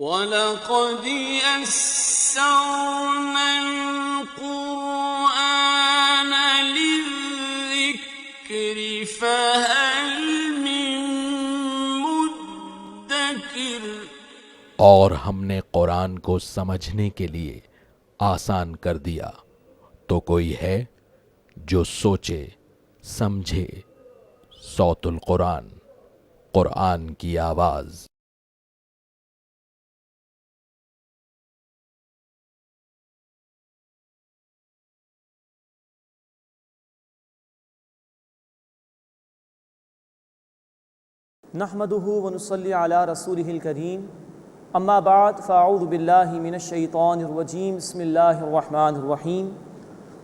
وَلَقَدْ يَسَّرْنَا الْقُرْآنَ لِلذِّكْرِ فَهَلْ مِن مُّدَّكِرٍ۔ اور ہم نے قرآن کو سمجھنے کے لیے آسان کر دیا، تو کوئی ہے جو سوچے سمجھے۔ صوت القرآن، قرآن کی آواز۔ نحمده ونصلي على رسوله الكريم اما بعد فاعوذ بالله من الشيطان الرجيم بسم الله الرحمن الرحيم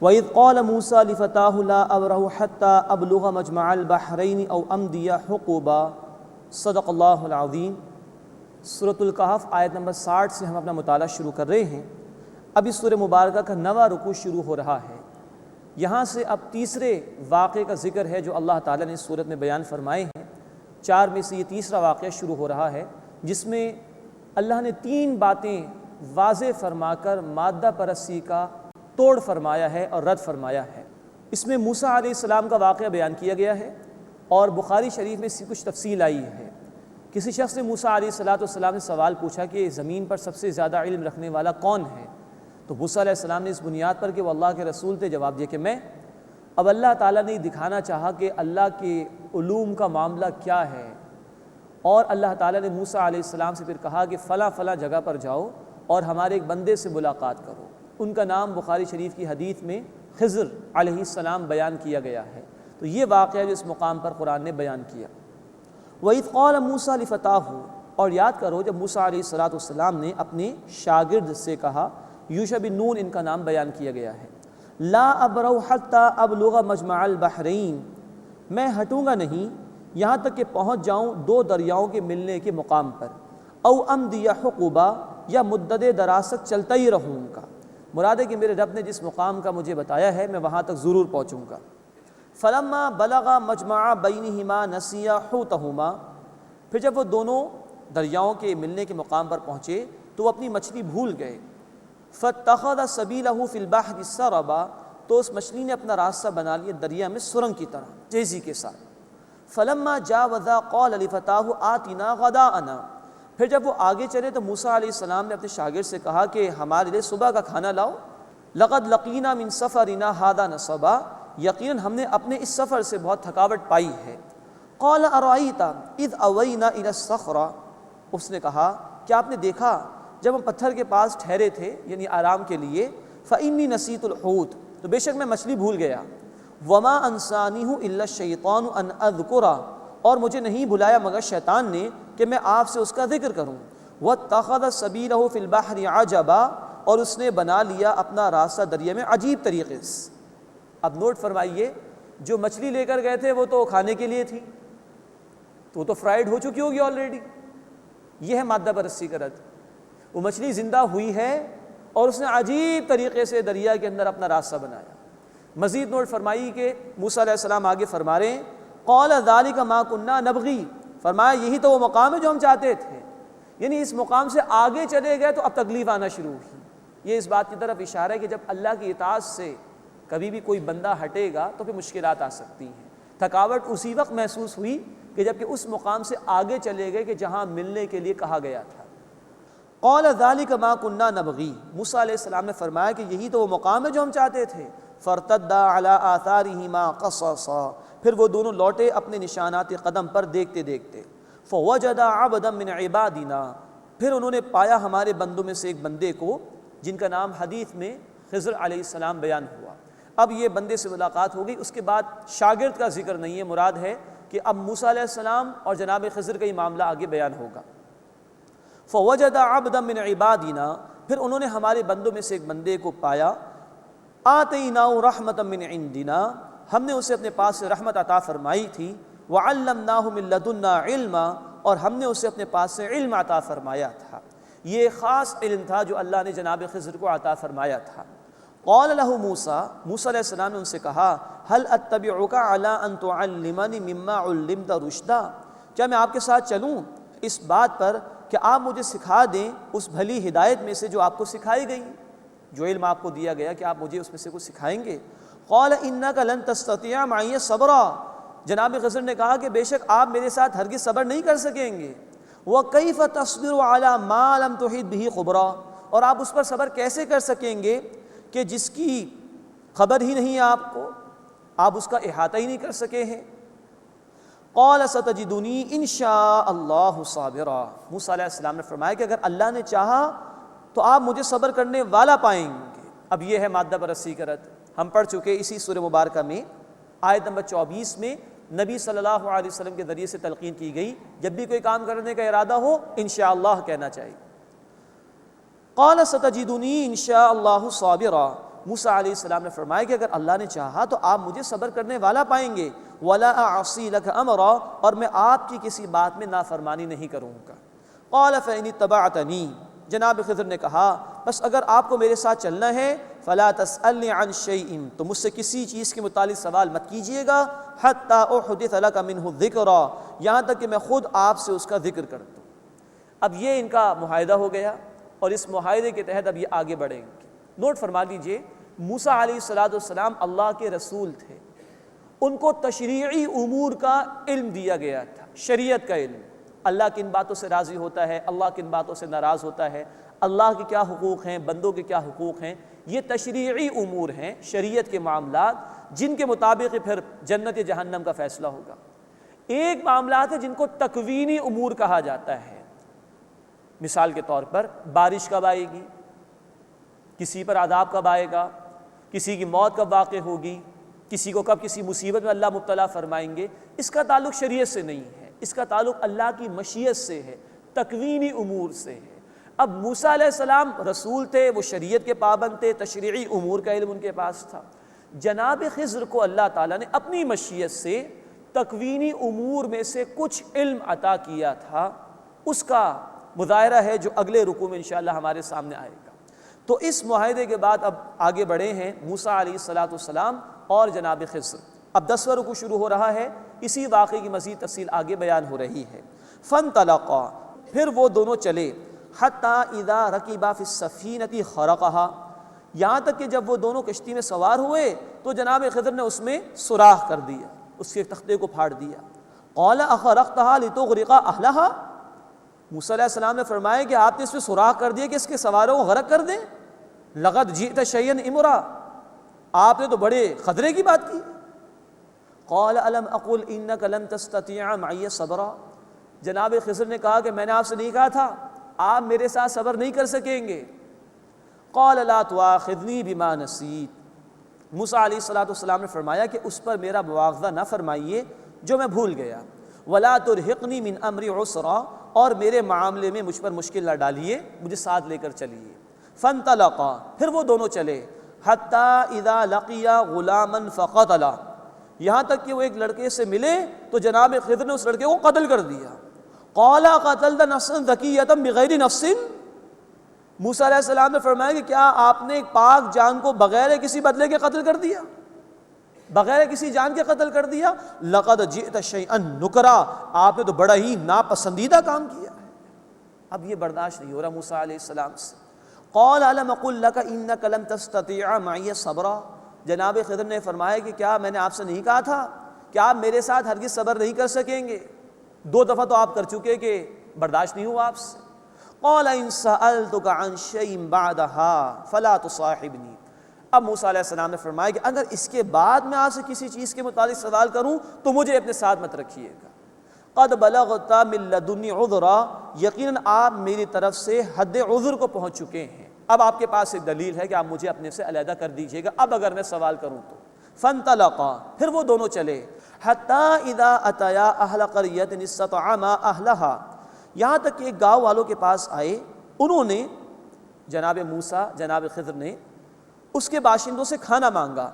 وإذ قال موسى لفتاه لا أبرح حتى أبلغ مجمع البحرين أو أمضي حقبا صدق اللہ العظیم۔ سورۃ الکہف آیت نمبر 60 سے ہم اپنا مطالعہ شروع کر رہے ہیں۔ اب اس سورہ مبارکہ کا 9واں رکوع شروع ہو رہا ہے۔ یہاں سے اب تیسرے واقعے کا ذکر ہے جو اللہ تعالیٰ نے اس سورت میں بیان فرمائے ہیں۔ 4 میں سے یہ تیسرا واقعہ شروع ہو رہا ہے، جس میں اللہ نے 3 باتیں واضح فرما کر مادہ پرستی کا توڑ فرمایا ہے اور رد فرمایا ہے۔ اس میں موسیٰ علیہ السلام کا واقعہ بیان کیا گیا ہے اور بخاری شریف میں اس کی کچھ تفصیل آئی ہے۔ کسی شخص نے موسیٰ علیہ السلام سے سوال پوچھا کہ زمین پر سب سے زیادہ علم رکھنے والا کون ہے؟ تو موسیٰ علیہ السلام نے اس بنیاد پر کہ وہ اللہ کے رسول تھے جواب دیا کہ میں۔ اب اللہ تعالیٰ نے دکھانا چاہا کہ اللہ کے علوم کا معاملہ کیا ہے، اور اللہ تعالیٰ نے موسیٰ علیہ السلام سے پھر کہا کہ فلاں فلاں جگہ پر جاؤ اور ہمارے ایک بندے سے ملاقات کرو۔ ان کا نام بخاری شریف کی حدیث میں خضر علیہ السلام بیان کیا گیا ہے۔ تو یہ واقعہ جو اس مقام پر قرآن نے بیان کیا۔ وَإِذْ قَالَ مُوسَىٰ لِفَتَاهُ، اور یاد کرو جب موسیٰ علیہ السلام نے اپنے شاگرد سے کہا، یوشع بن نون ان کا نام بیان کیا گیا ہے، لا ابرح حتی ابلغ مجمع البحرین، میں ہٹوں گا نہیں یہاں تک کہ پہنچ جاؤں 2 دریاؤں کے ملنے کے مقام پر، او امضی حقبا، یا مدت دراز تک چلتا ہی رہوں گا۔ مراد ہے کہ میرے رب نے جس مقام کا مجھے بتایا ہے میں وہاں تک ضرور پہنچوں گا۔ فلما بلغ مجمع بینہما نسیا حوتہما، پھر جب وہ دونوں دریاؤں کے ملنے کے مقام پر پہنچے تو وہ اپنی مچھلی بھول گئے۔ فاتخذ سبیلہ فی البحر سربا، تو اس مچھلی نے اپنا راستہ بنا لیا دریا میں سرنگ کی طرح تیزی کے ساتھ۔ فلما جاوزا قال لفتاہ آتنا غداءنا، پھر جب وہ آگے چلے تو موسیٰ علیہ السلام نے اپنے شاگرد سے کہا کہ ہمارے لیے صبح کا کھانا لاؤ۔ لقد لقینا من سفرنا ھذا نصبا، یقیناً ہم نے اپنے اس سفر سے بہت تھکاوٹ پائی ہے۔ قال ارأیت اذ اوینا الی الصخرۃ، اس نے کہا کیا آپ نے دیکھا جب ہم پتھر کے پاس ٹھہرے تھے یعنی آرام کے لیے، فإنی نسیت الحوت، تو بے شک میں مچھلی بھول گیا۔ وما انسانیہ الا الشیطان ان اذکرہ، اور مجھے نہیں بھلایا مگر شیطان نے کہ میں آپ سے اس کا ذکر کروں۔ واتخذ سبیلہ فی البحر عجبا، اور اس نے بنا لیا اپنا راستہ دریا میں عجیب طریقے سے۔ اب نوٹ فرمائیے، جو مچھلی لے کر گئے تھے وہ تو کھانے کے لیے تھی، تو وہ تو فرائیڈ ہو چکی ہوگی آلریڈی۔ یہ ہے مادہ پرستی کا رد۔ وہ مچھلی زندہ ہوئی ہے اور اس نے عجیب طریقے سے دریا کے اندر اپنا راستہ بنایا۔ مزید نوٹ فرمائی کہ موسیٰ علیہ السلام آگے فرما رہے ہیں، قال ذلک ما کنا نبغی، فرمایا یہی تو وہ مقام ہے جو ہم چاہتے تھے، یعنی اس مقام سے آگے چلے گئے تو اب تکلیف آنا شروع ہوئی۔ یہ اس بات کی طرف اشارہ ہے کہ جب اللہ کی اطاعت سے کبھی بھی کوئی بندہ ہٹے گا تو پھر مشکلات آ سکتی ہیں۔ تھکاوٹ اسی وقت محسوس ہوئی کہ جب کہ اس مقام سے آگے چلے گئے کہ جہاں ملنے کے لیے کہا گیا تھا۔ قال ذلک ما کنا نبغی، موسیٰ علیہ السلام نے فرمایا کہ یہی تو وہ مقام ہے جو ہم چاہتے تھے۔ فارتدا علی آثارہما قصصا، پھر وہ دونوں لوٹے اپنے نشانات قدم پر دیکھتے دیکھتے۔ فوجدا عبدا من عبادنا، پھر انہوں نے پایا ہمارے بندوں میں سے ایک بندے کو جن کا نام حدیث میں خضر علیہ السلام بیان ہوا۔ اب یہ بندے سے ملاقات ہو گئی، اس کے بعد شاگرد کا ذکر نہیں ہے، مراد ہے کہ اب موسیٰ علیہ السلام اور جناب خضر کا یہ معاملہ آگے بیان ہوگا۔ فوجدا عبدا من عبادنا، پھر انہوں نے ہمارے بندوں میں سے ایک بندے کو پایا۔ آتیناہ رحمتا من عندنا، ہم نے اسے اپنے پاس سے رحمت عطا فرمائی تھی۔ وعلمناہ من لدنا علما، اور ہم نے اسے اپنے پاس سے علم عطا فرمایا تھا۔ یہ خاص علم تھا جو اللہ نے جناب خضر کو عطا فرمایا تھا۔ قال لہ موسیٰ، موسیٰ علیہ السلام نے ان سے کہا، هل اتبعک علی ان تعلمنی مما علمت رشدا، کیا میں آپ کے ساتھ چلوں اس بات پر کہ آپ مجھے سکھا دیں اس بھلی ہدایت میں سے جو آپ کو سکھائی گئی، جو علم آپ کو دیا گیا کہ آپ مجھے اس میں سے کچھ سکھائیں گے۔ قال انک لن تستطیع معی صبرا، جناب خضر نے کہا کہ بے شک آپ میرے ساتھ ہرگز صبر نہیں کر سکیں گے۔ وکیف تصبر علی ما لم تحط به خبرا، اور آپ اس پر صبر کیسے کر سکیں گے کہ جس کی خبر ہی نہیں ہے آپ کو، آپ اس کا احاطہ ہی نہیں کر سکے ہیں۔ قال ستجدنی ان شاء اللہ صابرا، موسیٰ علیہ السلام نے فرمایا کہ اگر اللہ نے چاہا تو آپ مجھے صبر کرنے والا پائیں گے۔ اب یہ ہے مادہ بررسی کا رد، ہم پڑھ چکے اسی سورہ مبارکہ میں آیت نمبر 24 میں نبی صلی اللہ علیہ وسلم کے ذریعے سے تلقین کی گئی جب بھی کوئی کام کرنے کا ارادہ ہو انشاءاللہ کہنا چاہیے۔ قال ستجدنی انشاء اللہ صابرا، موسیٰ علیہ السلام نے فرمایا کہ اگر اللہ نے چاہا تو آپ مجھے صبر کرنے والا پائیں گے۔ ولا اعصی لک امرا، اور میں آپ کی کسی بات میں نافرمانی نہیں کروں گا۔ قال فإن اتبعتنی، جناب خضر نے کہا بس اگر آپ کو میرے ساتھ چلنا ہے فلا تسألنی عن شیء، تو مجھ سے کسی چیز کے متعلق سوال مت کیجئے گا، حتی احدث لک منہ ذکرا، یہاں تک کہ میں خود آپ سے اس کا ذکر کر دوں۔ اب یہ ان کا معاہدہ ہو گیا اور اس معاہدے کے تحت اب یہ آگے بڑھیں گے۔ نوٹ فرما لیجئے، موسیٰ علیہ السلام اللہ کے رسول تھے، ان کو تشریعی امور کا علم دیا گیا تھا، شریعت کا علم، اللہ کن باتوں سے راضی ہوتا ہے، اللہ کن باتوں سے ناراض ہوتا ہے، اللہ کے کیا حقوق ہیں، بندوں کے کیا حقوق ہیں، یہ تشریعی امور ہیں، شریعت کے معاملات جن کے مطابق پھر جنت یا جہنم کا فیصلہ ہوگا۔ ایک معاملات ہیں جن کو تکوینی امور کہا جاتا ہے، مثال کے طور پر بارش کب آئے گی، کسی پر عذاب کب آئے گا، کسی کی موت کب واقع ہوگی، کسی کو کب کسی مصیبت میں اللہ مبتلا فرمائیں گے، اس کا تعلق شریعت سے نہیں ہے، اس کا تعلق اللہ کی مشیت سے ہے، تکوینی امور سے ہے۔ اب موسیٰ علیہ السلام رسول تھے، وہ شریعت کے پابند تھے، تشریعی امور کا علم ان کے پاس تھا۔ جناب خضر کو اللہ تعالیٰ نے اپنی مشیت سے تکوینی امور میں سے کچھ علم عطا کیا تھا، اس کا مظاہرہ ہے جو اگلے رکوع میں انشاءاللہ ہمارے سامنے آئے گا۔ تو اس معاہدے کے بعد اب آگے بڑھے ہیں موسیٰ علیہ السلام اور جناب خضر۔ اب 10واں رکوع شروع ہو رہا ہے، اسی واقعے کی مزید تفصیل آگے بیان ہو رہی ہے۔ فانطلقا، پھر وہ دونوں چلے، حتی اذا رکبا فی السفینۃ خرقہا، یہاں تک کہ جب وہ دونوں کشتی میں سوار ہوئے تو جناب خضر نے اس میں سوراخ کر دیا، اس کے تختے کو پھاڑ دیا۔ قال اخرقتھا لتغرق اہلہا، موسیٰ علیہ السلام نے فرمایا کہ آپ نے اس میں سوراخ کر دیا کہ اس کے سواروں کو غرق کر دیں؟ لقد جئت شیئا امرا، آپ نے تو بڑے خطرے کی بات کی۔ قال الم اقل انک لن تستطیع معی صبرا، جناب خضر نے کہا کہ میں نے آپ سے نہیں کہا تھا آپ میرے ساتھ صبر نہیں کر سکیں گے۔ قال لا تؤاخذنی بما نسیت، موسیٰ علیہ السلام نے فرمایا کہ اس پر میرا مواخذہ نہ فرمائیے جو میں بھول گیا۔ ولا ترہقنی من امری عسرا، اور میرے معاملے میں مجھ پر مشکل نہ ڈالیے، مجھے ساتھ لے کر چلیے۔ فانطلقا، پھر وہ دونوں چلے، حتی اذا لقیا غلاما فقتلا، یہاں تک کہ وہ ایک لڑکے سے ملے تو جناب خضر نے اس لڑکے کو قتل کر دیا۔ قال قتلت نفسا زکیۃ بغیر نفس، موسیٰ علیہ السلام نے فرمایا کہ کیا آپ نے ایک پاک جان کو بغیر کسی بدلے کے قتل کر دیا، بغیر کسی جان کے قتل کر دیا؟ لقد جئت شیئا نکرا، آپ نے تو بڑا ہی ناپسندیدہ کام کیا ہے۔ اب یہ برداشت نہیں ہو رہا موسیٰ علیہ السلام سے۔ قال الم اقل لک انک لن تستطیع معی صبرا، جناب خضر نے فرمایا کہ کیا میں نے آپ سے نہیں کہا تھا کہ آپ میرے ساتھ ہرگز صبر نہیں کر سکیں گے؟ 2 دفعہ تو آپ کر چکے کہ برداشت نہیں ہوا آپ سے۔ قال ان سألتک عن شیء بعدها فلا تصاحبنی، اب موسیٰ علیہ السلام نے فرمایا کہ اگر اس کے بعد میں آپ سے کسی چیز کے متعلق سوال کروں تو مجھے اپنے ساتھ مت رکھیے گا۔ قد بلغت من لدنی عذرا، یقیناً آپ میری طرف سے حد عذر کو پہنچ چکے ہیں، اب آپ کے پاس ایک دلیل ہے کہ آپ مجھے اپنے سے علیحدہ کر دیجئے گا اب اگر میں سوال کروں تو۔ فانطلقا، پھر وہ دونوں چلے، حتی اذا اتیا اہل قریۃ استطعما اہلہا، یہاں تک کہ ایک گاؤں والوں کے پاس آئے، انہوں نے جناب موسیٰ جناب خضر نے اس کے باشندوں سے کھانا مانگا۔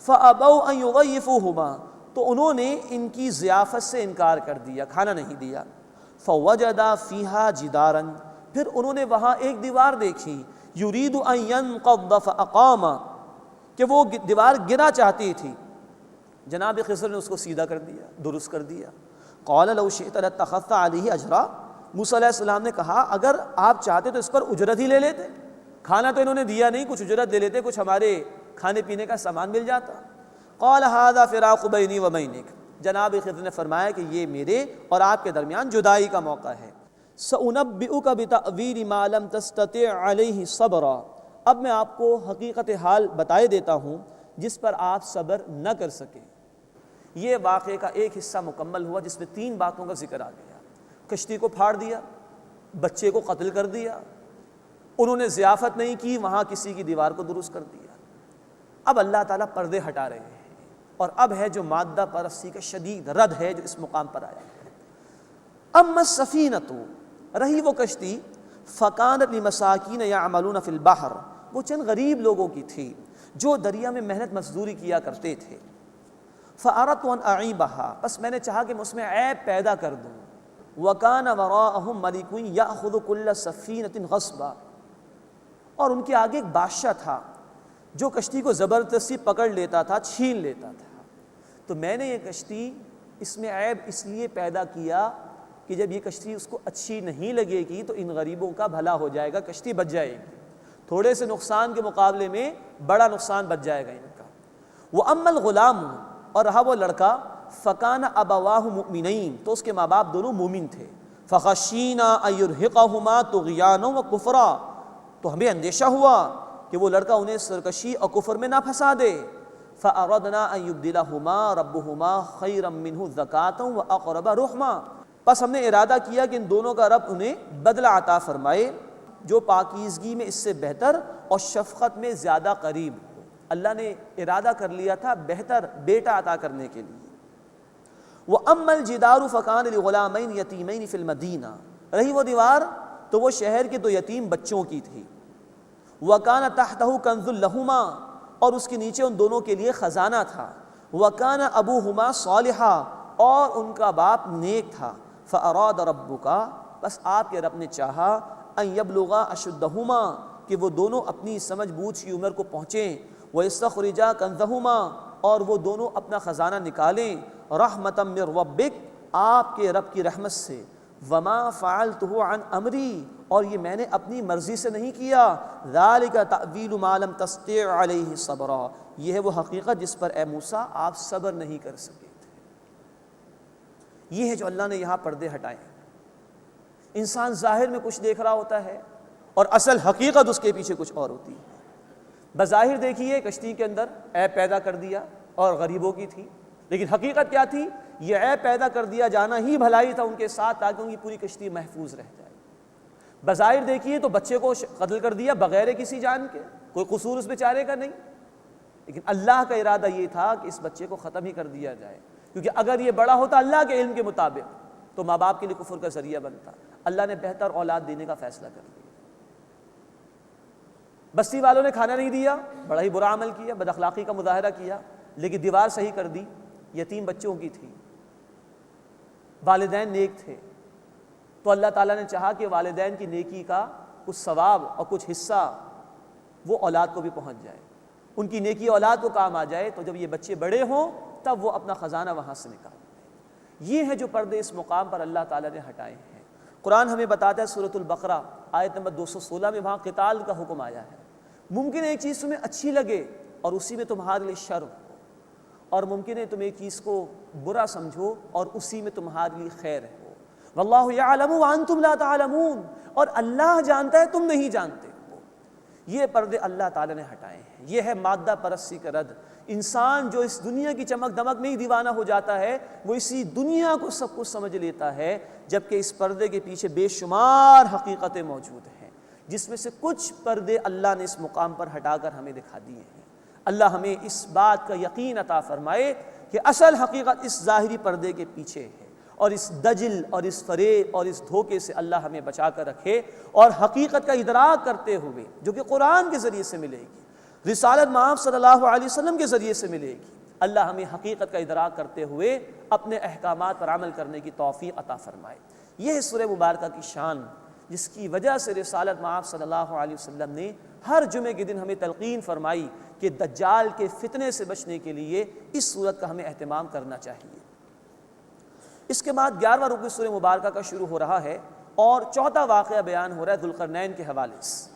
فابوا ان یضیفوہما، تو انہوں نے ان کی ضیافت سے انکار کر دیا، کھانا نہیں دیا۔ فوجدا فیہا جدارا، پھر انہوں نے وہاں ایک دیوار دیکھی، یرید ان ینقض فاقام، کہ وہ دیوار گرا چاہتی تھی، جناب خضر نے اس کو سیدھا کر دیا، درست کر دیا۔ قال لو شئت لاتخذت علیہ اجرا، موسیٰ علیہ السلام نے کہا اگر آپ چاہتے تو اس پر اجرت ہی لے لیتے، کھانا تو انہوں نے دیا نہیں، کچھ اجرت دے لیتے، کچھ ہمارے کھانے پینے کا سامان مل جاتا۔ قال ھذا فراق بینی و بینک، جناب خضر نے فرمایا کہ یہ میرے اور آپ کے درمیان جدائی کا موقع ہے۔ سأنبئک بتأویل ما لم تستطع علیہ صبرا، اب میں آپ کو حقیقت حال بتائے دیتا ہوں جس پر آپ صبر نہ کر سکے۔ یہ واقعے کا ایک حصہ مکمل ہوا جس میں 3 باتوں کا ذکر آ گیا۔ کشتی کو پھاڑ دیا، بچے کو قتل کر دیا، انہوں نے ضیافت نہیں کی، وہاں کسی کی دیوار کو درست کر دیا۔ اب اللہ تعالیٰ پردے ہٹا رہے ہیں، اور اب ہے جو مادہ پرستی کا شدید رد ہے جو اس مقام پر آیا ہے۔ اما السفینۃ، رہی وہ کشتی، فکانت لمساکین یعملون فی البحر، وہ چند غریب لوگوں کی تھی جو دریا میں محنت مزدوری کیا کرتے تھے۔ فأردت ان اعیبھا، بس میں نے چاہا کہ میں اس میں عیب پیدا کر دوں۔ وکان وراءہم ملک یأخذ کل سفینۃ غصبا، اور ان کے آگے ایک بادشاہ تھا جو کشتی کو زبردستی پکڑ لیتا تھا، چھین لیتا تھا۔ تو میں نے یہ کشتی اس میں عیب اس لیے پیدا کیا کہ جب یہ کشتی اس کو اچھی نہیں لگے گی تو ان غریبوں کا بھلا ہو جائے گا، کشتی بچ جائے گی، تھوڑے سے نقصان کے مقابلے میں بڑا نقصان بچ جائے گا ان کا۔ وَأَمَّا الْغُلَامُ، اور رہا وہ لڑکا، فَكَانَ أَبَوَاهُ مُؤْمِنَيْن، تو اس کے ماں باپ دونوں مومن تھے۔ فَخَشِّينَا أَن يُرْهِقَهُمَا طُغْيَانًا وَكُفْرًا، تو ہمیں اندیشہ ہوا کہ وہ لڑکا انہیں سرکشی اور کفر میں نہ پھنسا دے۔ فَأَرَدْنَا أَن يُبْدِلَهُمَا رَبُّهُمَا خَيْرًا مِّنْهُ زَكَاةً وَأَقْرَبَ رُحْمًا، پس ہم نے ارادہ کیا کہ ان دونوں کا رب انہیں بدلہ عطا فرمائے جو پاکیزگی میں اس سے بہتر اور شفقت میں زیادہ قریب ہو۔ اللہ نے ارادہ کر لیا تھا بہتر بیٹا عطا کرنے کے لیے۔ وَأَمَّا الْجِدَارُ فَكَانَ لِغُلَامَيْنِ يَتِيمَيْنِ فِي الْمَدِينَةِ، رہی وہ دیوار تو وہ شہر کے 2 یتیم بچوں کی تھی۔ وَكَانَ تَحْتَهُ كَنْزٌ لَهُمَا، اور اس کے نیچے ان دونوں کے لیے خزانہ تھا۔ وَكَانَ أَبُوهُمَا صَالِحًا، اور ان کا باپ نیک تھا۔ فَأَرَادَ رَبُّكَ، بس آپ کے رب نے چاہا، أَن يَبْلُغَا أَشُدَّهُمَا، کہ وہ دونوں اپنی سمجھ بوجھ کی عمر کو پہنچیں۔ وَيَسْتَخْرِجَا كَنْزَهُمَا، اور وہ دونوں اپنا خزانہ نکالیں۔ رَحْمَةً مِّن رَبِّكَ، آپ کے رب کی رحمت سے۔ وَمَا فَعَلْتُهُ عَنْ أَمْرِي، اور یہ میں نے اپنی مرضی سے نہیں کیا۔ ذَلِكَ تَأْوِيلُ مَا لَمْ تَسْطِع عَلَيْهِ صَبْرًا، یہ ہے وہ حقیقت جس پر اے موسیٰ آپ صبر نہیں کر سکے تھے۔ یہ ہے جو اللہ نے یہاں پردے ہٹائے۔ انسان ظاہر میں کچھ دیکھ رہا ہوتا ہے اور اصل حقیقت اس کے پیچھے کچھ اور ہوتی ہے۔ بظاہر دیکھیے کشتی کے اندر عیب پیدا کر دیا اور غریبوں کی تھی، لیکن حقیقت کیا تھی؟ یہ عیب پیدا کر دیا جانا ہی بھلائی تھا ان کے ساتھ، تاکہ ان کی پوری کشتی محفوظ رہ جائے۔ بظاہر دیکھیے تو بچے کو قتل کر دیا بغیر کسی جان کے، کوئی قصور اس بیچارے کا نہیں، لیکن اللہ کا ارادہ یہ تھا کہ اس بچے کو ختم ہی کر دیا جائے، کیونکہ اگر یہ بڑا ہوتا اللہ کے علم کے مطابق تو ماں باپ کے لیے کفر کا ذریعہ بنتا۔ اللہ نے بہتر اولاد دینے کا فیصلہ کر لیا۔ بستی والوں نے کھانا نہیں دیا، بڑا ہی برا عمل کیا، بد اخلاقی کا مظاہرہ کیا، لیکن دیوار صحیح کر دی، یتیم بچوں کی تھی، والدین نیک تھے، تو اللہ تعالیٰ نے چاہا کہ والدین کی نیکی کا کچھ ثواب اور کچھ حصہ وہ اولاد کو بھی پہنچ جائے، ان کی نیکی اولاد کو کام آ جائے، تو جب یہ بچے بڑے ہوں تب وہ اپنا خزانہ وہاں سے نکالیں۔ یہ ہے جو پردے اس مقام پر اللہ تعالیٰ نے ہٹائے ہیں۔ قرآن ہمیں بتاتا ہے سورۃ البقرہ آیت نمبر 216 میں، وہاں قتال کا حکم آیا ہے۔ ممکن ہے ایک چیز تمہیں اچھی لگے اور اسی میں تمہارے لیے شر ہو، اور ممکن ہے تم ایک چیز کو برا سمجھو اور اسی میں تمہارے لیے خیر ہو۔ واللہ یعلم وانتم لا تعلمون، اور اللہ جانتا ہے تم نہیں جانتے ہو۔ یہ پردے اللہ تعالیٰ نے ہٹائے ہیں۔ یہ ہے مادہ پرستی کا رد۔ انسان جو اس دنیا کی چمک دمک میں ہی دیوانہ ہو جاتا ہے، وہ اسی دنیا کو سب کچھ سمجھ لیتا ہے، جبکہ اس پردے کے پیچھے بے شمار حقیقتیں موجود ہیں، جس میں سے کچھ پردے اللہ نے اس مقام پر ہٹا کر ہمیں دکھا دیے ہیں۔ اللہ ہمیں اس بات کا یقین عطا فرمائے کہ اصل حقیقت اس ظاہری پردے کے پیچھے ہے، اور اس دجل اور اس فریب اور اس دھوکے سے اللہ ہمیں بچا کر رکھے، اور حقیقت کا ادراک کرتے ہوئے جو کہ قرآن کے ذریعے سے ملے گی، رسالت مآب صلی اللہ علیہ وسلم کے ذریعے سے ملے گی، اللہ ہمیں حقیقت کا ادراک کرتے ہوئے اپنے احکامات پر عمل کرنے کی توفیق عطا فرمائے۔ یہ ہے سورہ مبارکہ کی شان، جس کی وجہ سے رسالت مآب صلی اللہ علیہ وسلم نے ہر جمعے کے دن ہمیں تلقین فرمائی کہ دجال کے فتنے سے بچنے کے لیے اس صورت کا ہمیں اہتمام کرنا چاہیے۔ اس کے بعد 11واں رکن سورہ مبارکہ کا شروع ہو رہا ہے، اور چوتھا واقعہ بیان ہو رہا ہے ذوالقرنین کے حوالے سے۔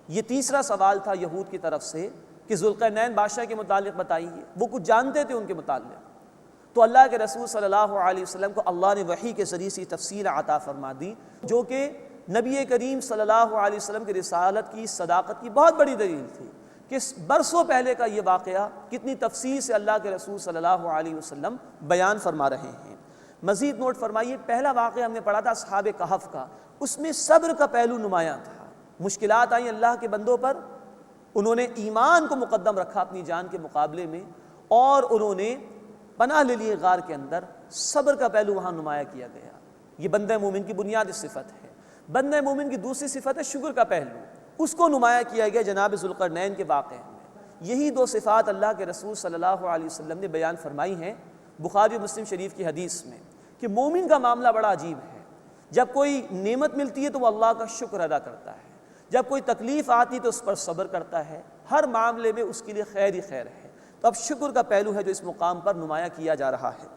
یہ تیسرا سوال تھا یہود کی طرف سے کہ ذوالقرنین بادشاہ کے متعلق بتائیے، وہ کچھ جانتے تھے ان کے متعلق۔ تو اللہ کے رسول صلی اللہ علیہ وسلم کو اللہ نے وحی کے ذریعے سے تفصیل عطا فرما دی، جو کہ نبی کریم صلی اللہ علیہ وسلم کی رسالت کی صداقت کی بہت بڑی دلیل تھی کہ برسوں پہلے کا یہ واقعہ کتنی تفصیل سے اللہ کے رسول صلی اللہ علیہ وسلم بیان فرما رہے ہیں۔ مزید نوٹ فرمائیے، پہلا واقعہ ہم نے پڑھا تھا اصحاب کہف کا، اس میں صبر کا پہلو نمایاں تھا۔ مشکلات آئیں اللہ کے بندوں پر، انہوں نے ایمان کو مقدم رکھا اپنی جان کے مقابلے میں، اور انہوں نے پناہ لے لیے غار کے اندر۔ صبر کا پہلو وہاں نمایاں کیا گیا۔ یہ بندہ مومن کی بنیادی صفت ہے۔ بندہ مومن کی دوسری صفت ہے شکر کا پہلو، اس کو نمایاں کیا گیا جناب ذوالقرنین کے واقعے میں۔ یہی دو صفات اللہ کے رسول صلی اللہ علیہ وسلم نے بیان فرمائی ہیں بخاری و مسلم شریف کی حدیث میں، کہ مومن کا معاملہ بڑا عجیب ہے۔ جب کوئی نعمت ملتی ہے تو وہ اللہ کا شکر ادا کرتا ہے، جب کوئی تکلیف آتی تو اس پر صبر کرتا ہے، ہر معاملے میں اس کے لیے خیر ہی خیر ہے۔ تو اب شکر کا پہلو ہے جو اس مقام پر نمایاں کیا جا رہا ہے۔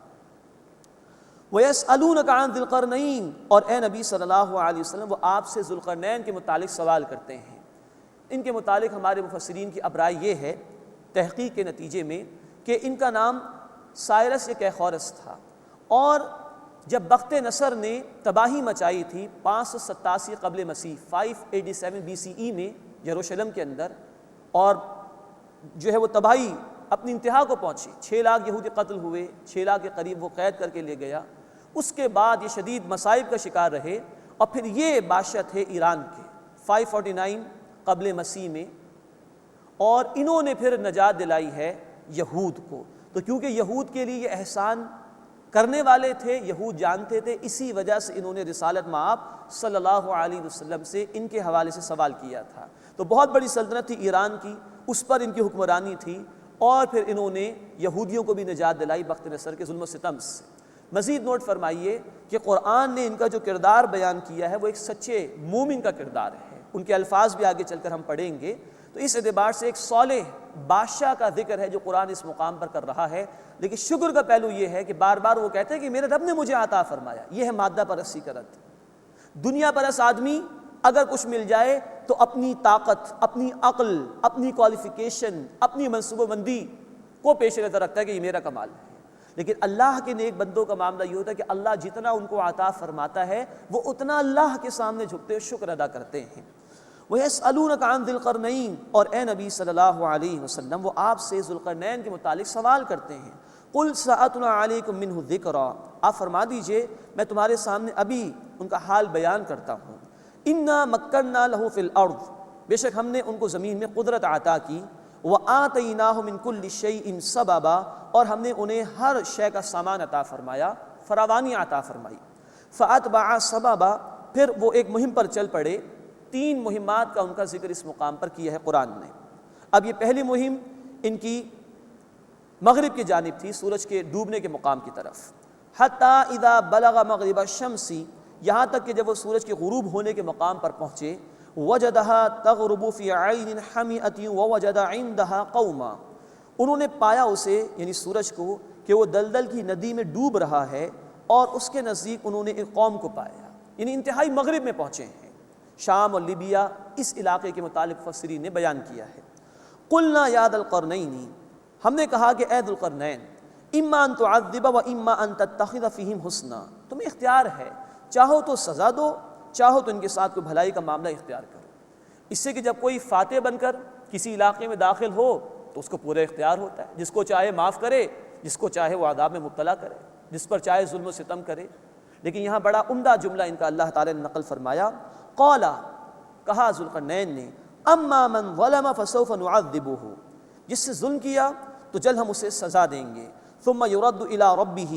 وَيَسْأَلُونَكَ عَنْ ذِي الْقَرْنَيْنِ، اور اے نبی صلی اللہ علیہ وسلم وہ آپ سے ذوالقرنین کے متعلق سوال کرتے ہیں۔ ان کے متعلق ہمارے مفسرین کی اب رائے یہ ہے تحقیق کے نتیجے میں کہ ان کا نام سائرس یا کیخورس تھا، اور جب بخت نصر نے تباہی مچائی تھی 587 قبل مسیح 587 BCE میں یروشلم کے اندر، اور جو ہے وہ تباہی اپنی انتہا کو پہنچی، 6 لاکھ یہودی قتل ہوئے، 6 لاکھ کے قریب وہ قید کر کے لے گیا۔ اس کے بعد یہ شدید مصائب کا شکار رہے، اور پھر یہ بادشاہ تھے ایران کے 549 قبل مسیح میں، اور انہوں نے پھر نجات دلائی ہے یہود کو۔ تو کیونکہ یہود کے لیے یہ احسان کرنے والے تھے، یہود جانتے تھے، اسی وجہ سے انہوں نے رسالت مآب صلی اللہ علیہ وسلم سے ان کے حوالے سے سوال کیا تھا۔ تو بہت بڑی سلطنت تھی ایران کی، اس پر ان کی حکمرانی تھی، اور پھر انہوں نے یہودیوں کو بھی نجات دلائی بخت نصر کے ظلم و ستم سے۔ مزید نوٹ فرمائیے کہ قرآن نے ان کا جو کردار بیان کیا ہے وہ ایک سچے مومن کا کردار ہے۔ ان کے الفاظ بھی آگے چل کر ہم پڑھیں گے، تو اس اعتبار سے ایک صالح بادشاہ کا ذکر ہے جو قرآن اس مقام پر کر رہا ہے۔ لیکن شکر کا پہلو یہ ہے کہ بار بار وہ کہتے ہیں کہ میرے رب نے مجھے عطا فرمایا۔ یہ ہے مادہ پرستی کا رد۔ دنیا پرست آدمی اگر کچھ مل جائے تو اپنی طاقت، اپنی عقل، اپنی کوالیفیکیشن، اپنی منصوبہ بندی کو پیش نظر رکھتا ہے کہ یہ میرا کمال ہے۔ لیکن اللہ کے نیک بندوں کا معاملہ یہ ہوتا ہے کہ اللہ جتنا ان کو عطا فرماتا ہے وہ اتنا اللہ کے سامنے جھکتے ہوئے شکر ادا کرتے ہیں۔ وَيَسْأَلُونَكَ عَنْ ذِي الْقَرْنَيْنِ، اور اے نبی صلی اللہ علیہ وسلم وہ آپ سے ذوالقرنین کے متعلق سوال کرتے ہیں۔ قُلْ سَأَتْلُو عَلَيْكُم مِّنْهُ ذِكْرًا، آپ فرما دیجئے میں تمہارے سامنے ابھی ان کا حال بیان کرتا ہوں۔ اِنَّا مَكَّنَّا لَهُ فِي الْأَرْضِ، بے شک ہم نے ان کو زمین میں قدرت عطا کی۔ وَآتَيْنَاهُ مِن كُلِّ شَيْءٍ سَبَبًا، اور ہم نے انہیں ہر شے کا سامان عطا فرمایا، فراوانی عطا فرمائی۔ فَأَتْبَعَ سَبَبًا، پھر وہ ایک مہم پر چل پڑے۔ 3 مہمات کا ان کا ذکر اس مقام پر کیا ہے قرآن نے۔ اب یہ پہلی مہم ان کی مغرب کی جانب تھی، سورج کے ڈوبنے کے مقام کی طرف۔ حَتَّى إِذَا بَلَغَ مَغْرِبَ الشَّمْسِ، یہاں تک کہ جب وہ سورج کے غروب ہونے کے مقام پر پہنچے۔ وَوَجَدَهَا تَغْرُبُ فِي عَيْنٍ حَمِئَةٍ وَوَجَدَ عِندَهَا قَوْمًا، انہوں نے پایا اسے یعنی سورج کو کہ وہ دلدل کی ندی میں ڈوب رہا ہے، اور اس کے نزدیک انہوں نے ایک قوم کو پایا، یعنی انتہائی مغرب میں پہنچے ہیں۔ شام اور لیبیا اس علاقے کے متعلق مفسرین نے بیان کیا ہے۔ قُلْنَا يَا ذَا الْقَرْنَيْنِ، ہم نے کہا کہ اے ذوالقرنین، اِمَّا أَن تُعَذِّبَ وَإِمَّا أَن تَتَّخِذَ فِيهِمْ حُسْنًا، تمہیں اختیار ہے، چاہو تو سزا دو، چاہو تو ان کے ساتھ کوئی بھلائی کا معاملہ اختیار کرو۔ اس سے کہ جب کوئی فاتح بن کر کسی علاقے میں داخل ہو تو اس کو پورا اختیار ہوتا ہے، جس کو چاہے معاف کرے، جس کو چاہے وہ عذاب میں مبتلا کرے، جس پر چاہے ظلم و ستم کرے۔ لیکن یہاں بڑا عمدہ جملہ ان کا اللہ تعالی نے نقل فرمایا، قالا، کہا ذوالقرنین نے، اما من ظلم فسوف نعذبه، جس سے ظلم کیا تو جلد ہم اسے سزا دیں گے۔ ثم يرد الى ربه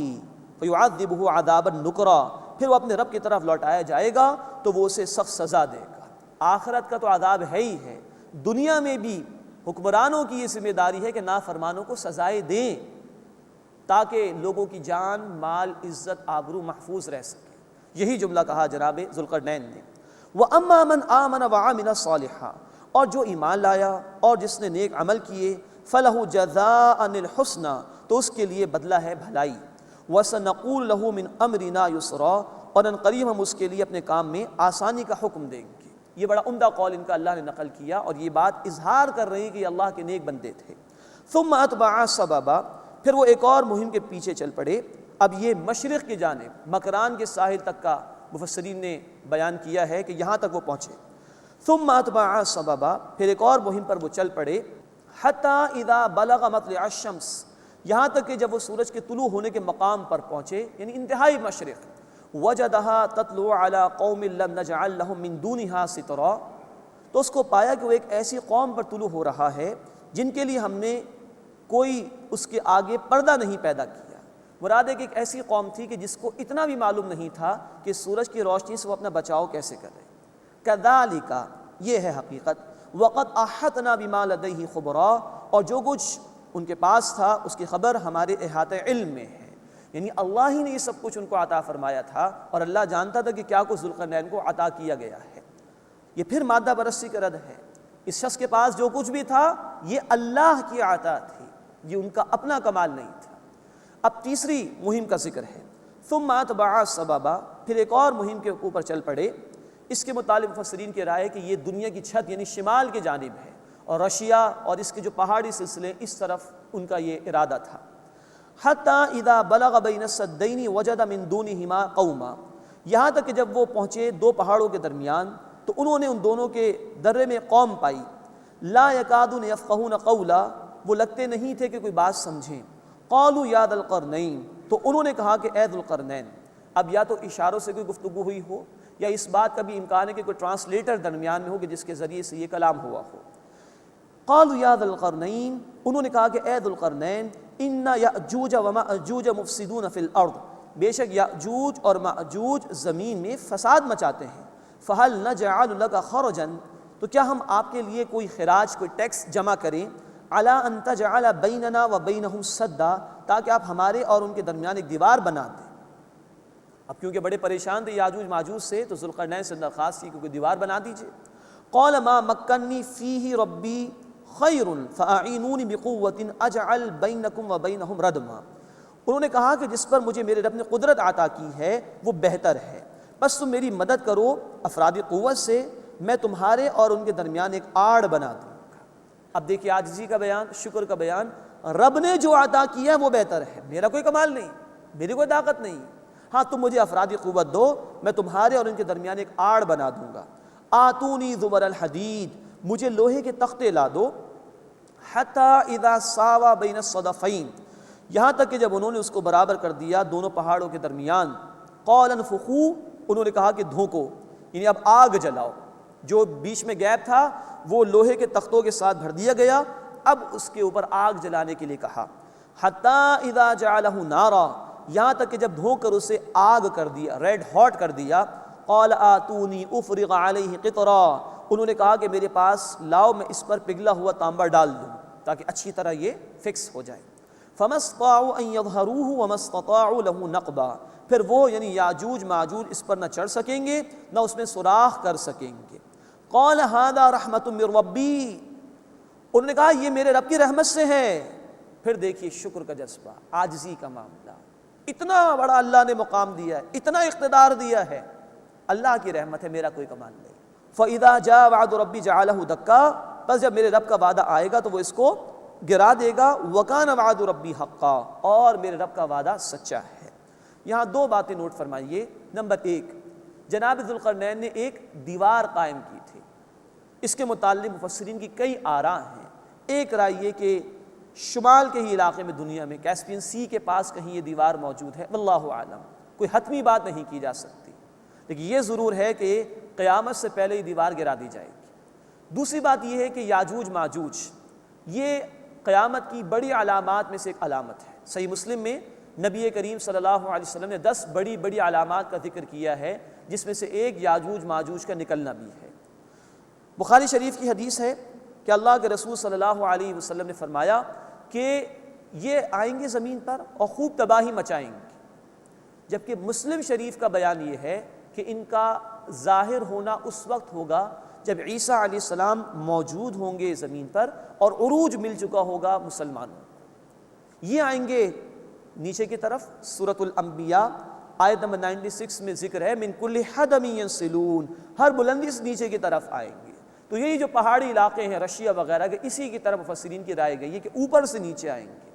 فيعذبه عذابا نكرا، پھر وہ اپنے رب کی طرف لوٹایا جائے گا تو وہ اسے سخت سزا دے گا۔ آخرت کا تو عذاب ہے ہی ہے، دنیا میں بھی حکمرانوں کی یہ ذمہ داری ہے کہ نافرمانوں کو سزائیں دیں تاکہ لوگوں کی جان، مال، عزت، آبرو محفوظ رہ سکے۔ یہی جملہ کہا جناب ذوالقرنین نے۔ وَأَمَّا مَنْ آمَنَ وَعَمِلَ صَالِحًا، اور جو ایمان لایا اور جس نے نیک عمل کیے، فَلَهُ جَزَاءً الْحُسْنَى، تو اس کے لیے بدلہ ہے بھلائی۔ وَسَنَقُولُ لَهُ مِنْ أَمْرِنَا يُسْرًا، اور ان قریب ہم اس کے لیے اپنے کام میں آسانی کا حکم دیں گے۔ یہ بڑا عمدہ قول ان کا اللہ نے نقل کیا، اور یہ بات اظہار کر رہی کہ یہ اللہ کے نیک بندے تھے۔ ثم اتبع سببا، پھر وہ ایک اور مہم کے پیچھے چل پڑے۔ اب یہ مشرق کی جانب مکران کے ساحل تک کا مفسرین نے بیان کیا ہے کہ یہاں تک وہ پہنچے۔ ثم اتبع سببا، پھر ایک اور مہم پر وہ چل پڑے۔ حتی اذا بلغ مطلع الشمس، یہاں تک کہ جب وہ سورج کے طلوع ہونے کے مقام پر پہنچے، یعنی انتہائی مشرق، وجدها تطلع على قوم لم نجعل لهم من دونها سترا، تو اس کو پایا کہ وہ ایک ایسی قوم پر طلوع ہو رہا ہے جن کے لیے ہم نے کوئی اس کے آگے پردہ نہیں پیدا کیا۔ مراد ہے کہ ایک ایسی قوم تھی کہ جس کو اتنا بھی معلوم نہیں تھا کہ سورج کی روشنی سے وہ اپنا بچاؤ کیسے کرے۔ کذالک، یہ ہے حقیقت، وقد احطنا بما لدیہ خبرا، اور جو کچھ ان کے پاس تھا اس کی خبر ہمارے احاطہ علم میں ہے۔ یعنی اللہ ہی نے یہ سب کچھ ان کو عطا فرمایا تھا، اور اللہ جانتا تھا کہ کیا کچھ ذوالقرنین کو عطا کیا گیا ہے۔ یہ پھر مادہ پرستی کا رد ہے۔ اس شخص کے پاس جو کچھ بھی تھا یہ اللہ کی عطا تھی، یہ ان کا اپنا کمال نہیں تھا۔ اب تیسری مہم کا ذکر ہے۔ ثم اتبع سببا، پھر ایک اور مہم کے اوپر چل پڑے۔ اس کے متعلق مفسرین کی رائے ہے کہ یہ دنیا کی چھت یعنی شمال کی جانب ہے، اور رشیا اور اس کے جو پہاڑی سلسلے اس طرف ان کا یہ ارادہ تھا۔ حتی اذا بلغ بین السدین وجد من دونہما قوما، یہاں تک کہ جب وہ پہنچے دو پہاڑوں کے درمیان تو انہوں نے ان دونوں کے درے میں قوم پائی۔ لا یکادون یفقہون قولا، وہ لگتے نہیں تھے کہ کوئی بات سمجھیں۔ قالوا یا ذا القرنین، تو انہوں نے کہا کہ اے ذو القرنین۔ اب یا تو اشاروں سے کوئی گفتگو ہوئی ہو، یا اس بات کا بھی امکان ہے کہ کوئی ٹرانسلیٹر درمیان میں ہو کہ جس کے ذریعے سے یہ کلام ہوا ہو۔ قالوا یا ذا القرنین، انہوں نے کہا کہ اے ذو القرنین، ان یأجوج ومأجوج مفسدون فی الارض، بے شک یأجوج اور مأجوج زمین میں فساد مچاتے ہیں۔ فہل نجعل لک خرجا، تو کیا ہم آپ کے لیے کوئی خراج، کوئی ٹیکس جمع کریں، علی ان تجعل بیننا وبینہم سدا، تاکہ آپ ہمارے اور ان کے درمیان ایک دیوار بنا دیں۔ اب کیونکہ بڑے پریشان تھے یاجوج ماجوج سے، تو ذوالقرنین سے درخواست کی کہ کوئی دیوار بنا دیجئے۔ قال ما مکنی فیہ ربی خیر فاعینونی بقوۃ اجعل بینکم وبینہم ردما، انہوں نے کہا کہ جس پر مجھے میرے رب نے قدرت عطا کی ہے وہ بہتر ہے، بس تم میری مدد کرو افرادی قوت سے، میں تمہارے اور ان کے درمیان ایک آڑ بنا دوں گا۔ اب دیکھیے عاجزی کا بیان، شکر کا بیان، رب نے جو عطا کیا ہے وہ بہتر ہے، میرا کوئی کمال نہیں، میری کوئی طاقت نہیں، ہاں تم مجھے افرادی قوت دو، میں تمہارے اور ان کے درمیان ایک آڑ بنا دوں گا۔ آتونی زبر الحدید، مجھے لوہے کے تختے لا دو۔ حتی اذا ساوا بین الصدفین، یہاں تک کہ جب انہوں نے اس کو برابر کر دیا دونوں پہاڑوں کے درمیان۔ قال انفخوا، انہوں نے کہا کہ دھونکو، یعنی اب آگ جلاؤ، جو بیچ میں گیپ تھا وہ لوہے کے تختوں کے ساتھ بھر دیا گیا، اب اس کے اوپر آگ جلانے کے لیے کہا۔ حتی اذا جعلہ نارا، یہاں تک کہ جب دھو کر اسے آگ کر دیا، ریڈ ہاٹ کر دیا۔ قال آتونی افرغ علیہ قطرا، انہوں نے کہا کہ میرے پاس لاؤ میں اس پر پگھلا ہوا تانبا ڈال دوں تاکہ اچھی طرح یہ فکس ہو جائے۔ فما استطاعوا ان يظهروه وما استطاعوا له نقبا، پھر وہ یعنی یاجوج ماجوج اس پر نہ چڑھ سکیں گے نہ اس میں سوراخ کر سکیں گے۔ قال هذا رحمت من ربی، انہوں نے کہا یہ میرے رب کی رحمت سے ہے۔ پھر دیکھیے شکر کا جذبہ، عاجزی کا معاملہ، اتنا بڑا اللہ نے مقام دیا ہے، اتنا اقتدار دیا ہے، اللہ کی رحمت ہے، میرا کوئی کمال نہیں۔ فَإِذَا جَاءَ وَعْدُ رَبِّي جَعَلَهُ دَكَّا، بس جب میرے رب کا وعدہ آئے گا تو وہ اس کو گرا دے گا۔ وَكَانَ وَعْدُ رَبِّي حَقًّا، اور میرے رب کا وعدہ سچا ہے۔ یہاں دو باتیں نوٹ فرمائیے۔ نمبر ایک، جناب ذوالقرنین نے ایک دیوار قائم کی تھی، اس کے متعلق مفسرین کی کئی آراء ہیں۔ ایک رائے یہ کہ شمال کے ہی علاقے میں دنیا میں کیسپین سی کے پاس کہیں یہ دیوار موجود ہے، واللہ اعلم، کوئی حتمی بات نہیں کی جا سکتی، لیکن یہ ضرور ہے کہ قیامت سے پہلے یہ دیوار گرا دی جائے گی۔ دوسری بات یہ ہے کہ یاجوج ماجوج یہ قیامت کی بڑی علامات میں سے ایک علامت ہے۔ صحیح مسلم میں نبی کریم صلی اللہ علیہ وسلم نے 10 بڑی بڑی علامات کا ذکر کیا ہے، جس میں سے ایک یاجوج ماجوج کا نکلنا بھی ہے۔ بخاری شریف کی حدیث ہے کہ اللہ کے رسول صلی اللہ علیہ وسلم نے فرمایا کہ یہ آئیں گے زمین پر اور خوب تباہی مچائیں گے، جبکہ مسلم شریف کا بیان یہ ہے کہ ان کا ظاہر ہونا اس وقت ہوگا جب عیسیٰ علیہ السلام موجود ہوں گے زمین پر اور عروج مل چکا ہوگا مسلمانوں کو۔ یہ آئیں گے نیچے کی طرف، سورۃ الانبیاء آیت نمبر 96 میں ذکر ہے من کل حدم ینسلون، ہر بلندی سے نیچے کی طرف آئیں گے۔ تو یہی جو پہاڑی علاقے ہیں رشیا وغیرہ کے، اسی کی طرف مفسرین کی رائے گئی ہے کہ اوپر سے نیچے آئیں گے۔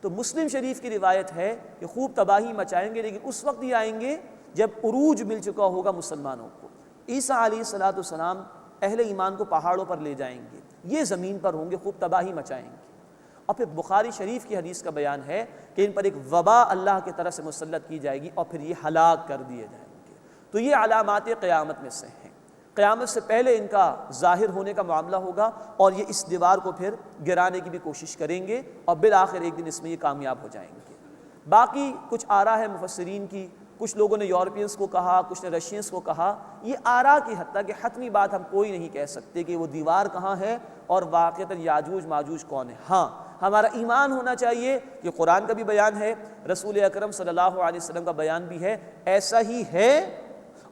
تو مسلم شریف کی روایت ہے کہ خوب تباہی مچائیں گے، لیکن اس وقت ہی آئیں گے جب عروج مل چکا ہوگا مسلمانوں کو۔ عیسیٰ علیہ السلام اہل ایمان کو پہاڑوں پر لے جائیں گے، یہ زمین پر ہوں گے، خوب تباہی مچائیں گے۔ اور پھر بخاری شریف کی حدیث کا بیان ہے کہ ان پر ایک وبا اللہ کی طرف سے مسلط کی جائے گی اور پھر یہ ہلاک کر دیے جائیں گے۔ تو یہ علامات قیامت میں سے ہیں۔ قیامت سے پہلے ان کا ظاہر ہونے کا معاملہ ہوگا اور یہ اس دیوار کو پھر گرانے کی بھی کوشش کریں گے اور بالآخر ایک دن اس میں یہ کامیاب ہو جائیں گے۔ باقی کچھ آراء ہے مفسرین کی، کچھ لوگوں نے یورپینس کو کہا، کچھ نے رشینس کو کہا، یہ آراء کی حد تک کہ حتمی بات ہم کوئی نہیں کہہ سکتے کہ وہ دیوار کہاں ہے اور واقعتاً یاجوج ماجوج کون ہے۔ ہاں ہمارا ایمان ہونا چاہیے کہ قرآن کا بھی بیان ہے، رسول اکرم صلی اللہ علیہ وسلم کا بیان بھی ہے، ایسا ہی ہے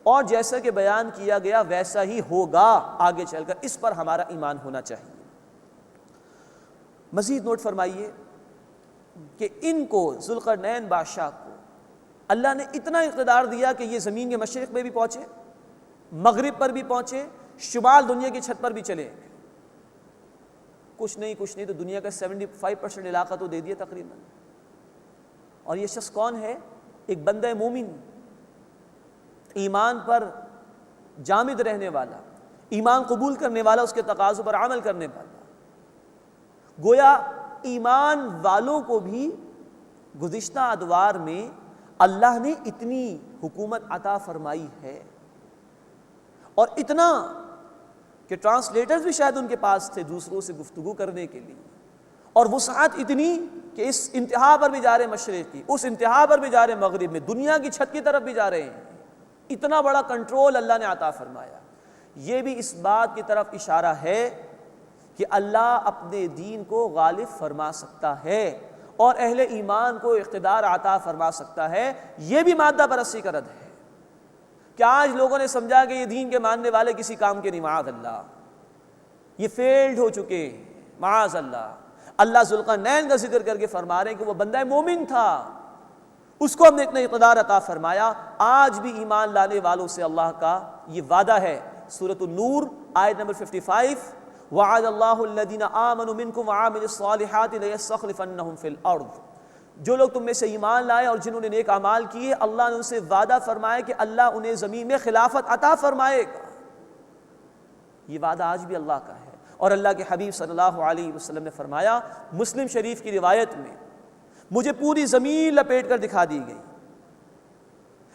اور جیسا کہ بیان کیا گیا ویسا ہی ہوگا آگے چل کر، اس پر ہمارا ایمان ہونا چاہیے۔ مزید نوٹ فرمائیے کہ ان کو ذوالقرنین بادشاہ کو اللہ نے اتنا اقتدار دیا کہ یہ زمین کے مشرق میں بھی پہنچے، مغرب پر بھی پہنچے، شمال دنیا کی چھت پر بھی چلے گئے۔ کچھ نہیں تو دنیا کا 75% علاقہ تو دے دیا تقریباً۔ اور یہ شخص کون ہے؟ ایک بندہ مومن، ایمان پر جامد رہنے والا، ایمان قبول کرنے والا، اس کے تقاضوں پر عمل کرنے والا۔ گویا ایمان والوں کو بھی گزشتہ ادوار میں اللہ نے اتنی حکومت عطا فرمائی ہے، اور اتنا کہ ٹرانسلیٹرز بھی شاید ان کے پاس تھے دوسروں سے گفتگو کرنے کے لیے، اور وسعت اتنی کہ اس انتہا پر بھی جا رہے مشرق کی، اس انتہا پر بھی جا رہے مغرب میں، دنیا کی چھت کی طرف بھی جا رہے ہیں۔ اتنا بڑا کنٹرول اللہ نے عطا فرمایا۔ یہ بھی اس بات کی طرف اشارہ ہے کہ اللہ اپنے دین کو غالب فرما سکتا ہے اور اہل ایمان کو اقتدار عطا فرما سکتا ہے۔ یہ بھی مادہ پرستی کا رد ہے کہ آج لوگوں نے سمجھا کہ یہ دین کے ماننے والے کسی کام کے نہیں، معاذ اللہ، یہ فیلڈ ہو چکے، معاذ اللہ۔ اللہ ذوالقرنین کا ذکر کر کے فرما رہے ہیں کہ وہ بندہ مومن تھا، اس کو ہم نے اتنا اقتدار عطا فرمایا۔ آج بھی ایمان لانے والوں سے اللہ کا یہ وعدہ ہے، سورۃ النور آیت نمبر 55، وعد اللہ الذین آمنوا منکم وعملوا الصالحات لیستخلفنہم فی الارض۔ جو لوگ تم میں سے ایمان لائے اور جنہوں نے نیک اعمال کیے، اللہ نے ان سے وعدہ فرمایا کہ اللہ انہیں زمین میں خلافت عطا فرمائے گا۔ یہ وعدہ آج بھی اللہ کا ہے، اور اللہ کے حبیب صلی اللہ علیہ وسلم نے فرمایا مسلم شریف کی روایت میں، مجھے پوری زمین لپیٹ کر دکھا دی گئی،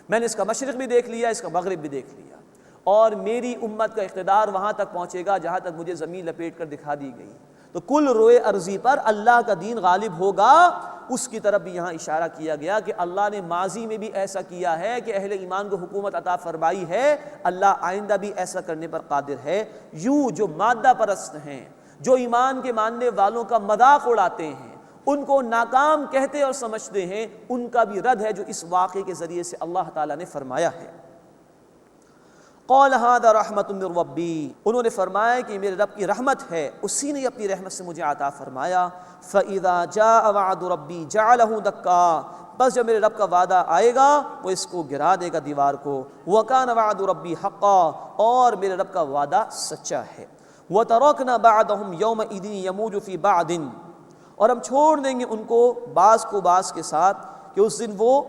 میں نے اس کا مشرق بھی دیکھ لیا، اس کا مغرب بھی دیکھ لیا، اور میری امت کا اقتدار وہاں تک پہنچے گا جہاں تک مجھے زمین لپیٹ کر دکھا دی گئی۔ تو کل روئے ارضی پر اللہ کا دین غالب ہوگا، اس کی طرف بھی یہاں اشارہ کیا گیا کہ اللہ نے ماضی میں بھی ایسا کیا ہے کہ اہل ایمان کو حکومت عطا فرمائی ہے، اللہ آئندہ بھی ایسا کرنے پر قادر ہے۔ یوں جو مادہ پرست ہیں، جو ایمان کے ماننے والوں کا مذاق اڑاتے ہیں، ان کو ناکام کہتے اور سمجھتے ہیں، ان کا بھی رد ہے جو اس واقعے کے ذریعے سے اللہ تعالیٰ نے فرمایا ہے۔ قال هذا رحمت من ربی، انہوں نے فرمایا کہ میرے رب کی رحمت ہے، اسی نے اپنی رحمت سے مجھے عطا فرمایا۔ فَإِذَا جَاءَ وَعْدُ رَبِّي جَعَلَهُ دَكَّا، بس جب میرے رب کا وعدہ آئے گا وہ اس کو گرا دے گا دیوار کو۔ وَكَانَ وَعْدُ رَبِّي حَقًّا، اور میرے رب کا وعدہ سچا ہے۔ وَتَرَكْنَا بَعْدَهُمْ يَوْمَئِذٍ يَمُوجُ فِي بَعْدٍ، اور ہم چھوڑ دیں گے ان کو بعض کے ساتھ کہ اس دن وہ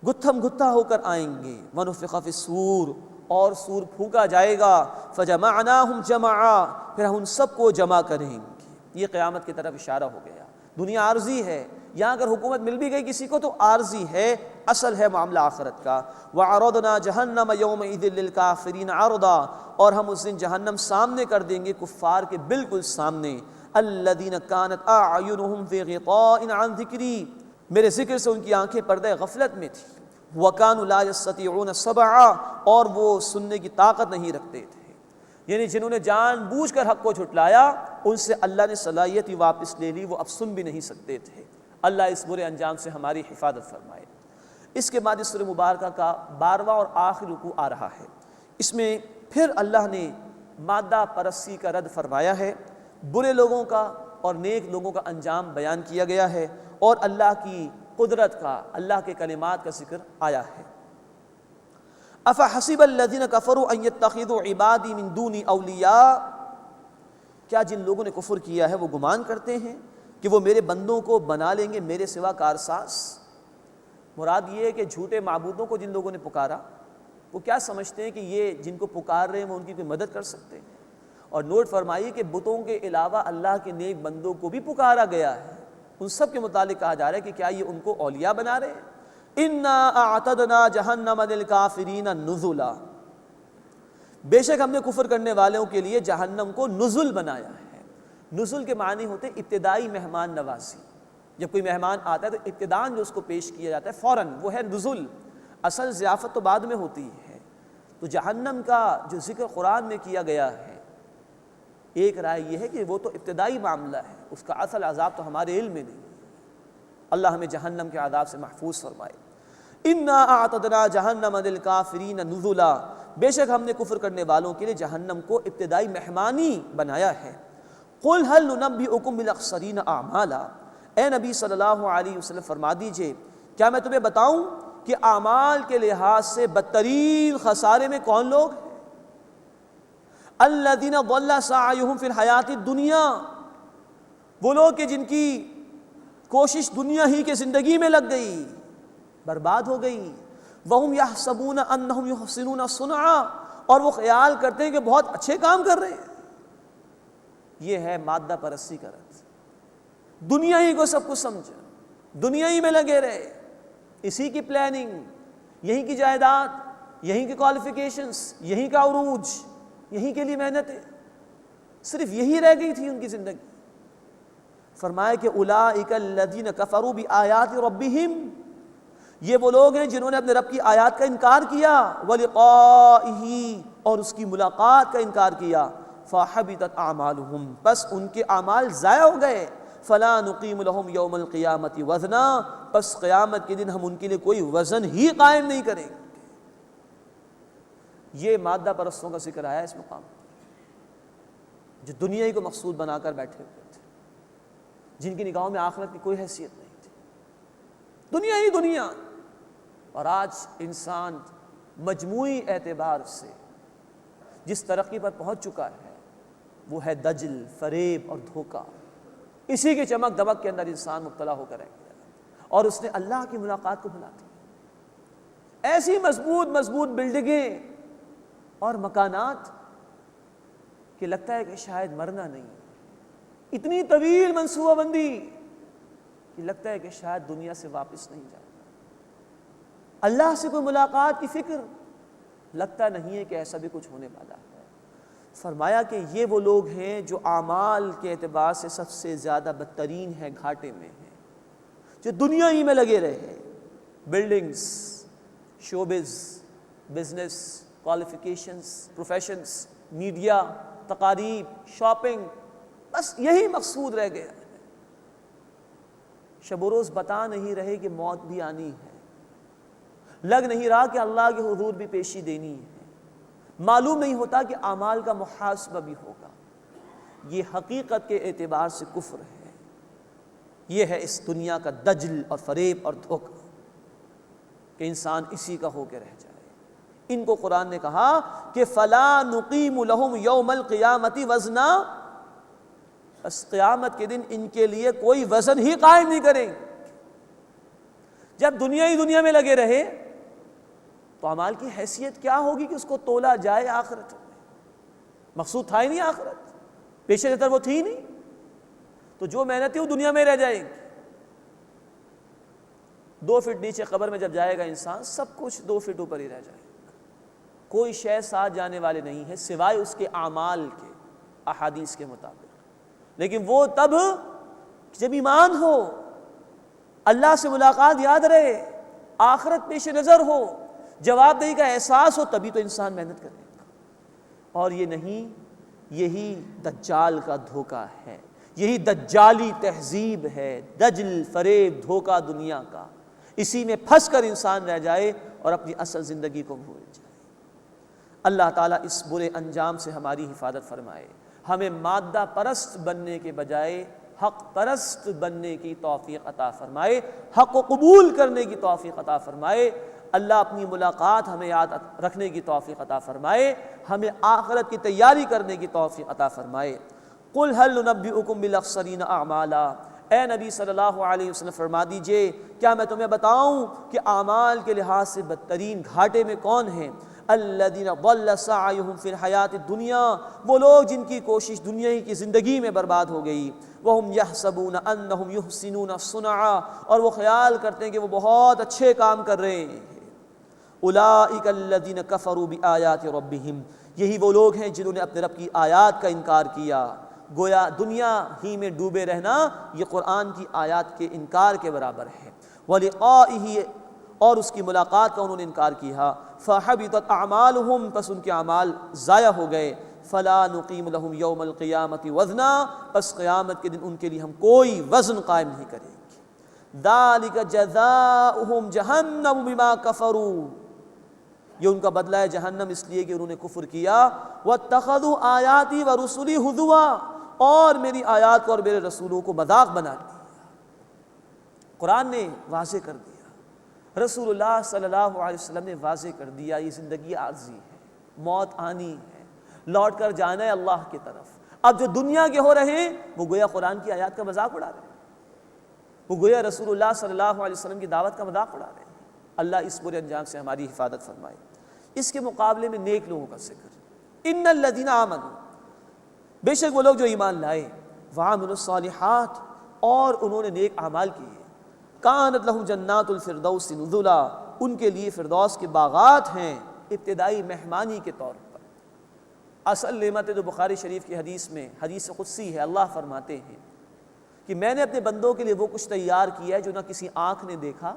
گتھم گتھا ہو کر آئیں گے۔ وَنُفِخَ فِي الصُّورِ، اور سور پھونکا جائے گا۔ فَجَمَعْنَاهُمْ جَمَعًا، پھر ہم ان سب کو جمع کریں گے۔ یہ قیامت کی طرف اشارہ ہو گیا۔ دنیا عارضی ہے، یہاں اگر حکومت مل بھی گئی کسی کو تو عارضی ہے، اصل ہے معاملہ آخرت کا۔ وَعَرَضْنَا جَهَنَّمَ يَوْمَئِذٍ لِّلْكَافِرِينَ عَرْضًا، اور ہم اس دن جہنم سامنے کر دیں گے کفار کے بالکل سامنے۔ الَّذِينَ كَانَتْ أَعْيُنُهُمْ فِي غِطَاءٍ عَنْ ذِكْرِي، میرے ذکر سے ان کی آنکھیں پردہ غفلت میں تھیں۔ وَكَانُوا لَا يَسْتَطِيعُونَ سَمْعًا، اور وہ سننے کی طاقت نہیں رکھتے تھے۔ یعنی جنہوں نے جان بوجھ کر حق کو جھٹلایا ان سے اللہ نے صلاحیت ہی واپس لے لی، وہ اب سن بھی نہیں سکتے تھے۔ اللہ اس برے انجام سے ہماری حفاظت فرمائے۔ اس کے بعد اس سورہ مبارکہ کا 12واں اور آخری رکوع آ رہا ہے۔ اس میں پھر اللہ نے مادہ پرستی کا رد فرمایا ہے، برے لوگوں کا اور نیک لوگوں کا انجام بیان کیا گیا ہے، اور اللہ کی قدرت کا، اللہ کے کلمات کا ذکر آیا ہے۔ افحسب الذین کفروا ان یتخذوا عبادی من دونی اولیاء، کیا جن لوگوں نے کفر کیا ہے وہ گمان کرتے ہیں کہ وہ میرے بندوں کو بنا لیں گے میرے سوا کارساز؟ مراد یہ ہے کہ جھوٹے معبودوں کو جن لوگوں نے پکارا وہ کیا سمجھتے ہیں کہ یہ جن کو پکار رہے ہیں وہ ان کی کوئی مدد کر سکتے ہیں؟ اور نوٹ فرمائیے کہ بتوں کے علاوہ اللہ کے نیک بندوں کو بھی پکارا گیا ہے، ان سب کے متعلق کہا جا رہا ہے کہ کیا یہ ان کو اولیاء بنا رہے ہیں؟ انا اعتدنا جہنم للکافرین نزلا، بے شک ہم نے کفر کرنے والوں کے لیے جہنم کو نزل بنایا ہے۔ نزل کے معنی ہوتے ابتدائی مہمان نوازی، جب کوئی مہمان آتا ہے تو ابتداً جو اس کو پیش کیا جاتا ہے فوراً وہ ہے نزل، اصل ضیافت تو بعد میں ہوتی ہے۔ تو جہنم کا جو ذکر قرآن میں کیا گیا ہے، ایک رائے یہ ہے کہ وہ تو ابتدائی معاملہ ہے، اس کا اصل عذاب تو ہمارے علم میں نہیں ہے۔ اللہ ہمیں جہنم کے عذاب سے محفوظ فرمائے۔ انا اعتدنا جہنم للکافرین نزلا، بے شک ہم نے کفر کرنے والوں کے لیے جہنم کو ابتدائی مہمانی بنایا ہے۔ قل هل ننبئکم بالاخسرین اعمالا، اے نبی صلی اللہ علیہ وسلم فرما دیجئے کیا میں تمہیں بتاؤں کہ اعمال کے لحاظ سے بدترین خسارے میں کون لوگ ہیں؟ الذین ضل سعیہم فی الحیات الدنیا، وہ لوگ کہ جن کی کوشش دنیا ہی کے زندگی میں لگ گئی، برباد ہو گئی۔ وہم یحسبون انہم یحسنون صنعا، اور وہ خیال کرتے ہیں کہ بہت اچھے کام کر رہے ہیں۔ یہ ہے مادہ پرستی کا رد، دنیا ہی کو سب کچھ سمجھا، دنیا ہی میں لگے رہے، اسی کی پلاننگ، یہیں کی جائیداد، یہیں کی کوالیفیکیشنز، یہیں کا عروج، یہیں کے لیے محنتیں، صرف یہی رہ گئی تھی ان کی زندگی۔ فرمایا کہ اولئک الذین کفروا بآیات ربہم، یہ وہ لوگ ہیں جنہوں نے اپنے رب کی آیات کا انکار کیا، ولقائہ، اور اس کی ملاقات کا انکار کیا، فحبطت اعمالہم، بس ان کے اعمال ضائع ہو گئے، فلا نقیم لہم یوم القیامۃ وزنا، بس قیامت کے دن ہم ان کے لیے کوئی وزن ہی قائم نہیں کریں گے۔ یہ مادہ پرستوں کا ذکر آیا اس مقام پر، جو دنیا ہی کو مقصود بنا کر بیٹھے ہوئے تھے، جن کی نگاہوں میں آخرت کی کوئی حیثیت نہیں تھی، دنیا ہی دنیا۔ اور آج انسان مجموعی اعتبار سے جس ترقی پر پہنچ چکا ہے وہ ہے دجل، فریب اور دھوکہ، اسی کی چمک دمک کے اندر انسان مبتلا ہو کر رہ گیا، اور اس نے اللہ کی ملاقات کو بھلا دیا۔ ایسی مضبوط مضبوط بلڈنگیں اور مکانات کہ لگتا ہے کہ شاید مرنا نہیں، اتنی طویل منصوبہ بندی کہ لگتا ہے کہ شاید دنیا سے واپس نہیں جائے، اللہ سے کوئی ملاقات کی فکر لگتا نہیں ہے کہ ایسا بھی کچھ ہونے والا ہے۔ فرمایا کہ یہ وہ لوگ ہیں جو اعمال کے اعتبار سے سب سے زیادہ بدترین ہیں، گھاٹے میں ہیں، جو دنیا ہی میں لگے رہے، buildings, showbiz, business, qualifications, professions, media, تقاریب، شاپنگ، بس یہی مقصود رہ گیا ہے۔ شب و روز بتا نہیں رہے کہ موت بھی آنی ہے، لگ نہیں رہا کہ اللہ کے حضور بھی پیشی دینی ہے، معلوم نہیں ہوتا کہ اعمال کا محاسبہ بھی ہوگا۔ یہ حقیقت کے اعتبار سے کفر ہے، یہ ہے اس دنیا کا دجل اور فریب اور دھوکہ کہ انسان اسی کا ہو کے رہ جائے۔ ان کو قرآن نے کہا کہ فلا نقیم لہم یوم القیامت وزنا، بس قیامت کے دن ان کے لیے کوئی وزن ہی قائم نہیں کریں۔ جب دنیا ہی دنیا میں لگے رہے تو اعمال کی حیثیت کیا ہوگی کہ اس کو تولا جائے آخرت میں؟ مقصود تھا ہی نہیں آخرت، پیش نظر وہ تھی نہیں، تو جو محنت ہے وہ دنیا میں رہ جائے گی۔ 2 فٹ نیچے قبر میں جب جائے گا انسان، سب کچھ 2 فٹ اوپر ہی رہ جائے گا، کوئی شے ساتھ جانے والے نہیں ہے سوائے اس کے اعمال کے، احادیث کے مطابق۔ لیکن وہ تب جب ایمان ہو، اللہ سے ملاقات یاد رہے، آخرت پیش نظر ہو، جواب دہی کا احساس ہو، تبھی تو انسان محنت کرے گا۔ اور یہ نہیں، یہی دجال کا دھوکہ ہے، یہی دجالی تہذیب ہے، دجل، فریب، دھوکہ دنیا کا، اسی میں پھنس کر انسان رہ جائے اور اپنی اصل زندگی کو بھول جائے۔ اللہ تعالیٰ اس برے انجام سے ہماری حفاظت فرمائے، ہمیں مادہ پرست بننے کے بجائے حق پرست بننے کی توفیق عطا فرمائے، حق کو قبول کرنے کی توفیق عطا فرمائے۔ اللہ اپنی ملاقات ہمیں یاد رکھنے کی توفیق عطا فرمائے، ہمیں آخرت کی تیاری کرنے کی توفیق عطا فرمائے۔ قُلْ هَلْ نُنَبِّئُكُم بِالْأَخْسَرِينَ أَعْمَالًا، اے نبی صلی اللہ علیہ وسلم فرما دیجئے کیا میں تمہیں بتاؤں کہ اعمال کے لحاظ سے بدترین گھاٹے میں کون ہیں؟ الذین ضل سعیہم فی الحیات الدنیا، وہ لوگ جن کی کوشش دنیا کی زندگی میں برباد ہو گئی، وہم یحسبون انہم یحسنون صنعا، اور وہ خیال کرتے ہیں کہ وہ بہت اچھے کام کر رہے ہیں۔ اولئک الذین کفروا بآیات ربہم، یہی وہ لوگ ہیں جنہوں نے اپنے رب کی آیات کا انکار کیا۔ گویا دنیا ہی میں ڈوبے رہنا یہ قرآن کی آیات کے انکار کے برابر ہے۔ وَلِقَائِهِ، اور اس کی ملاقات کا انہوں نے انکار کیا۔ فَحَبِطَتْ أَعْمَالُهُمْ، پس ان کے اعمال ضائع ہو گئے۔ فَلَا نُقِيمُ لَهُمْ يَوْمَ الْقِيَامَةِ وَزْنًا، پس قیامت کے دن ان کے لیے ہم کوئی وزن قائم نہیں کریں گے۔ ذَلِكَ جَزَاؤُهُمْ جَهَنَّمُ بِمَا كَفَرُوا، یہ ان کا بدلہ ہے جہنم اس لیے کہ انہوں نے کفر کیا۔ وَاتَّخَذُوا آیَاتِي وَرُسُلِي هُزُوًا، اور میری آیات کو اور میرے رسولوں کو مذاق بنا لیا۔ قرآن نے واضح کر دیا، رسول اللہ صلی اللہ علیہ وسلم نے واضح کر دیا، یہ زندگی عارضی ہے، موت آنی ہے، لوٹ کر جانا ہے اللہ کی طرف۔ اب جو دنیا کے ہو رہے ہیں وہ گویا قرآن کی آیات کا مذاق اڑا رہے ہیں، وہ گویا رسول اللہ صلی اللہ علیہ وسلم کی دعوت کا مذاق اڑا رہے ہیں۔ اللہ اس برے انجام سے ہماری حفاظت فرمائے۔ اس کے مقابلے میں نیک لوگوں کا ذکر، ان الذین آمنوا، بے شک وہ لوگ جو ایمان لائے، وعملوا الصالحات، اور انہوں نے نیک اعمال کیے، کانت لہم جنات الفردوس نزلا، ان کے لیے فردوس کے باغات ہیں ابتدائی مہمانی کے طور پر۔ اصل نعمت جو بخاری شریف کی حدیث میں حدیث قدسی ہے، اللہ فرماتے ہیں کہ میں نے اپنے بندوں کے لیے وہ کچھ تیار کیا ہے جو نہ کسی آنکھ نے دیکھا،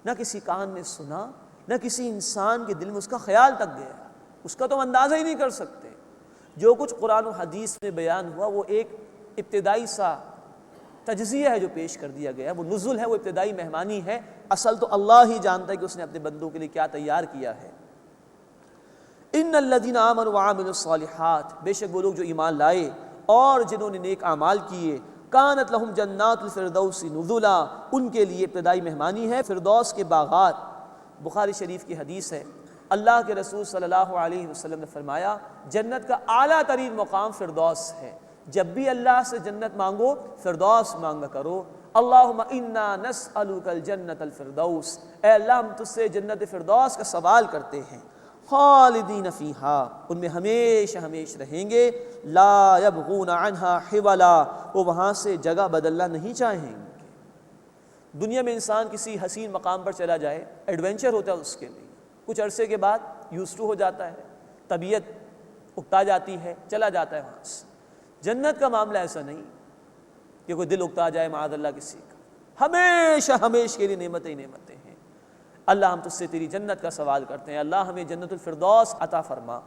نہ کسی کان نے سنا، نہ کسی انسان کے دل میں اس کا خیال تک گیا، اس کا تو ہم اندازہ ہی نہیں کر سکتے۔ جو کچھ قرآن و حدیث میں بیان ہوا وہ ایک ابتدائی سا تجزیہ ہے جو پیش کر دیا گیا، وہ نزل ہے، وہ ابتدائی مہمانی ہے، اصل تو اللہ ہی جانتا ہے کہ اس نے اپنے بندوں کے لیے کیا تیار کیا ہے۔ ان الذین آمنوا وعملوا الصالحات، بے شک وہ لوگ جو ایمان لائے اور جنہوں نے نیک اعمال کیے، کانت لہم جنات الفردوس نزلا، ان کے لیے ابتدائی مہمانی ہے فردوس کے باغات۔ بخاری شریف کی حدیث ہے، اللہ کے رسول صلی اللہ علیہ وسلم نے فرمایا جنت کا اعلیٰ ترین مقام فردوس ہے، جب بھی اللہ سے جنت مانگو فردوس مانگا کرو۔ اللہم انا نسألک الجنت الفردوس، اے اللہ ہم تجھ سے جنت فردوس کا سوال کرتے ہیں۔ خالدین فیہا، ان میں ہمیشہ ہمیشہ رہیں گے، لا یبغون عنہا حولا، وہ وہاں سے جگہ بدلنا نہیں چاہیں گے۔ دنیا میں انسان کسی حسین مقام پر چلا جائے، ایڈونچر ہوتا ہے اس کے لیے، کچھ عرصے کے بعد یوزٹو ہو جاتا ہے، طبیعت اکتا جاتی ہے، چلا جاتا ہے وہاں سے۔ جنت کا معاملہ ایسا نہیں کہ کوئی دل اکتا جائے معاذ اللہ کسی کا، ہمیشہ ہمیشہ کے لیے نعمتیں ہی نعمتیں ہیں۔ اللہ ہم تجھ سے تیری جنت کا سوال کرتے ہیں، اللہ ہمیں جنت الفردوس عطا فرما۔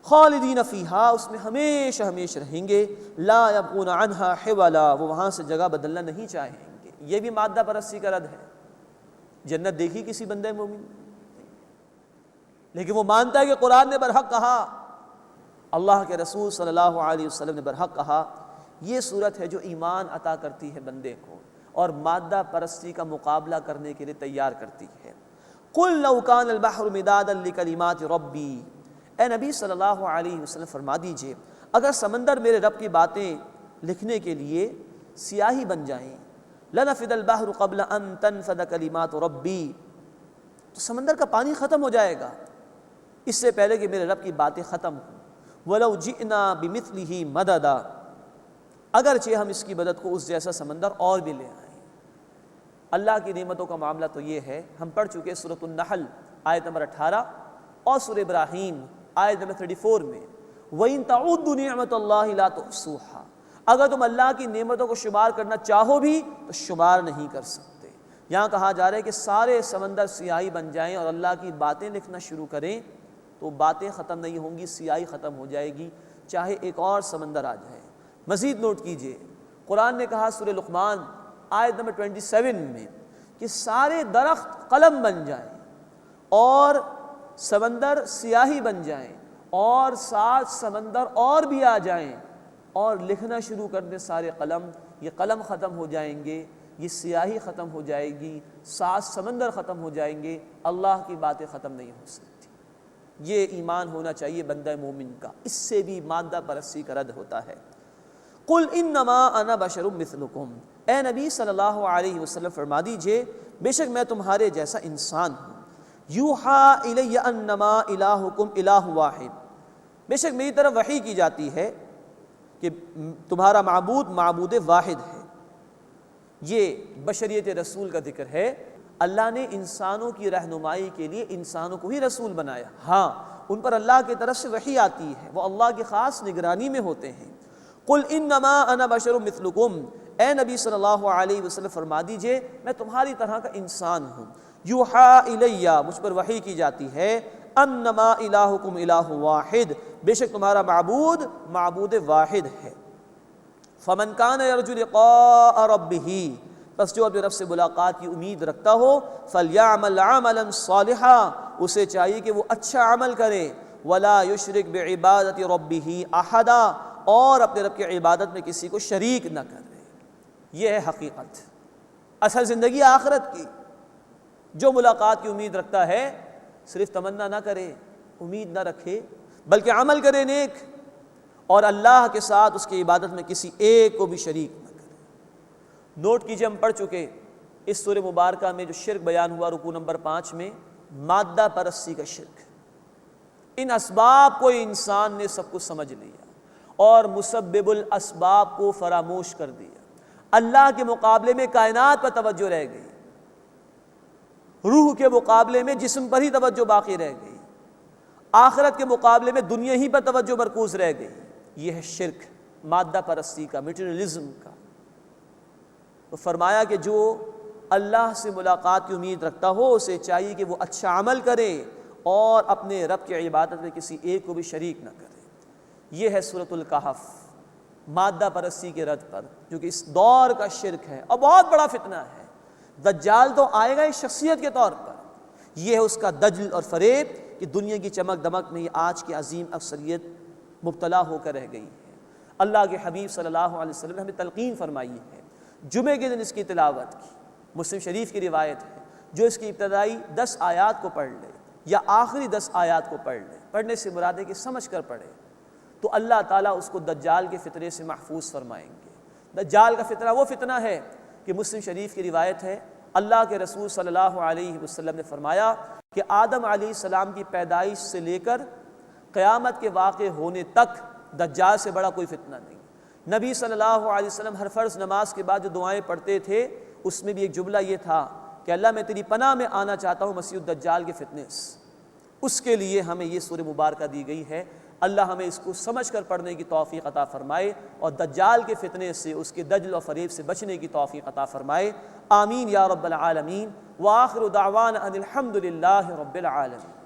خالدین فیہا، اس میں ہمیشہ ہمیشہ رہیں گے، لا یبغون عنہا حولا، وہ وہاں سے جگہ بدلنا نہیں چاہیں گے۔ یہ بھی مادہ پرستی کا رد ہے۔ جنت دیکھی کسی بندے مومن، لیکن وہ مانتا ہے کہ قرآن نے برحق کہا، اللہ کے رسول صلی اللہ علیہ وسلم نے برحق کہا۔ یہ صورت ہے جو ایمان عطا کرتی ہے بندے کو اور مادہ پرستی کا مقابلہ کرنے کے لیے تیار کرتی ہے۔ قُلْ لَوْ كَانَ الْبَحْرُ مِدَادًا لِكَلِمَاتِ رَبِّي، اے نبی صلی اللہ علیہ وسلم فرما دیجئے اگر سمندر میرے رب کی باتیں لکھنے کے لیے سیاہی بن جائیں، لَنَفِدَ الْبَحْرُ قَبْلَ أَن تَنْفَدَ كَلِمَاتُ رَبِّي، تو سمندر کا پانی ختم ہو جائے گا اس سے پہلے کہ میرے رب کی باتیں ختم ہوں۔ وَلَوْ جِئْنَا بِمِثْلِهِ مَدَدًا، اگرچہ ہم اس کی مدد کو اس جیسا سمندر اور بھی لے آئیں۔ اللہ کی نعمتوں کا معاملہ تو یہ ہے، ہم پڑھ چکے سورۃ النحل آیت نمبر 18 اور سورہ ابراہیم آیت نمبر 34 میں، وَإِن تَعُدُّوا نِعْمَتَ اللَّهِ لَا تُحْصُوهَا، اگر تم اللہ کی نعمتوں کو شمار کرنا چاہو بھی تو شمار نہیں کر سکتے۔ یہاں کہا جا رہا ہے کہ سارے سمندر سیاہی بن جائیں اور اللہ کی باتیں لکھنا شروع کریں تو باتیں ختم نہیں ہوں گی، سیاہی ختم ہو جائے گی، چاہے ایک اور سمندر آ جائے۔ مزید نوٹ کیجئے، قرآن نے کہا سورہ لقمان آیت نمبر 27 میں کہ سارے درخت قلم بن جائیں اور سمندر سیاہی بن جائیں اور 7 سمندر اور بھی آ جائیں اور لکھنا شروع کر دیں سارے قلم، یہ قلم ختم ہو جائیں گے، یہ سیاہی ختم ہو جائے گی، 7 سمندر ختم ہو جائیں گے، اللہ کی باتیں ختم نہیں ہو سکتی۔ یہ ایمان ہونا چاہیے بندہ مومن کا، اس سے بھی مادہ پرستی کا رد ہوتا ہے۔ قل انما انا بشر مثلکم، اے نبی صلی اللہ علیہ وسلم فرما دیجئے بے شک میں تمہارے جیسا انسان ہوں۔ یوحا الی انما الہکم الہ واحد، بے شک میری طرف وحی کی جاتی ہے کہ تمہارا معبود معبود واحد ہے۔ یہ بشریت رسول کا ذکر ہے۔ اللہ نے انسانوں کی رہنمائی کے لیے انسانوں کو ہی رسول بنایا، ہاں ان پر اللہ کی طرف سے وحی آتی ہے، وہ اللہ کی خاص نگرانی میں ہوتے ہیں۔ قل انما انا بشر مثلکم، اے نبی صلی اللہ علیہ وسلم فرما دیجئے میں تمہاری طرح کا انسان ہوں۔ یوحا الیہ، مجھ پر وحی کی جاتی ہے، انما الہکم الہ واحد، بے شک تمہارا معبود معبود واحد ہے۔ فمن کان یرجو لقاء ربہ، بس جو اپنے رب سے ملاقات کی امید رکھتا ہو، فلیعمل عملا صالحا، اسے چاہیے کہ وہ اچھا عمل کرے، ولا یشرک بعبادت ربہ احدا، اور اپنے رب کی عبادت میں کسی کو شریک نہ کرے۔ یہ ہے حقیقت، اصل زندگی آخرت کی۔ جو ملاقات کی امید رکھتا ہے صرف تمنا نہ کرے، امید نہ رکھے، بلکہ عمل کرے نیک، اور اللہ کے ساتھ اس کی عبادت میں کسی ایک کو بھی شریک نہ کرے۔ نوٹ کیجئے، ہم پڑھ چکے اس سورہ مبارکہ میں جو شرک بیان ہوا رکوع نمبر 5 میں، مادہ پرستی کا شرک۔ ان اسباب کو انسان نے سب کچھ سمجھ لیا اور مسبب الاسباب کو فراموش کر دیا۔ اللہ کے مقابلے میں کائنات پر توجہ رہ گئی، روح کے مقابلے میں جسم پر ہی توجہ باقی رہ گئی، آخرت کے مقابلے میں دنیا ہی پر توجہ مرکوز رہ گئی۔ یہ ہے شرک، مادہ پرستی کا، میٹیریلزم کا۔ تو فرمایا کہ جو اللہ سے ملاقات کی امید رکھتا ہو اسے چاہیے کہ وہ اچھا عمل کرے اور اپنے رب کی عبادت میں کسی ایک کو بھی شریک نہ کرے۔ یہ ہے سورۃ الکہف، مادہ پرستی کے رد پر، جو کہ اس دور کا شرک ہے اور بہت بڑا فتنہ ہے۔ دجال تو آئے گا ایک شخصیت کے طور پر، یہ ہے اس کا دجل اور فریب کہ دنیا کی چمک دمک میں یہ آج کی عظیم اکثریت مبتلا ہو کر رہ گئی ہے۔ اللہ کے حبیب صلی اللہ علیہ وسلم نے ہمیں تلقین فرمائی ہے، جمعے کے دن اس کی تلاوت کی۔ مسلم شریف کی روایت ہے، جو اس کی ابتدائی 10 آیات کو پڑھ لے یا آخری 10 آیات کو پڑھ لے، پڑھنے سے مراد ہے کہ سمجھ کر پڑھے، تو اللہ تعالیٰ اس کو دجال کے فتنے سے محفوظ فرمائیں گے۔ دجال کا فتنہ وہ فتنہ ہے کہ مسلم شریف کی روایت ہے، اللہ کے رسول صلی اللہ علیہ وسلم نے فرمایا کہ آدم علیہ السلام کی پیدائش سے لے کر قیامت کے واقع ہونے تک دجال سے بڑا کوئی فتنہ نہیں۔ نبی صلی اللہ علیہ وسلم ہر فرض نماز کے بعد جو دعائیں پڑھتے تھے اس میں بھی ایک جملہ یہ تھا کہ اللہ میں تیری پناہ میں آنا چاہتا ہوں مسیح الدجال کے فتنے سے۔ اس کے لیے ہمیں یہ سورہ مبارکہ دی گئی ہے۔ اللہ ہمیں اس کو سمجھ کر پڑھنے کی توفیق عطا فرمائے اور دجال کے فتنے سے، اس کے دجل و فریب سے بچنے کی توفیق عطا فرمائے۔ آمین یا رب العالمین، وآخر دعوانا ان الحمد للہ رب العالمین۔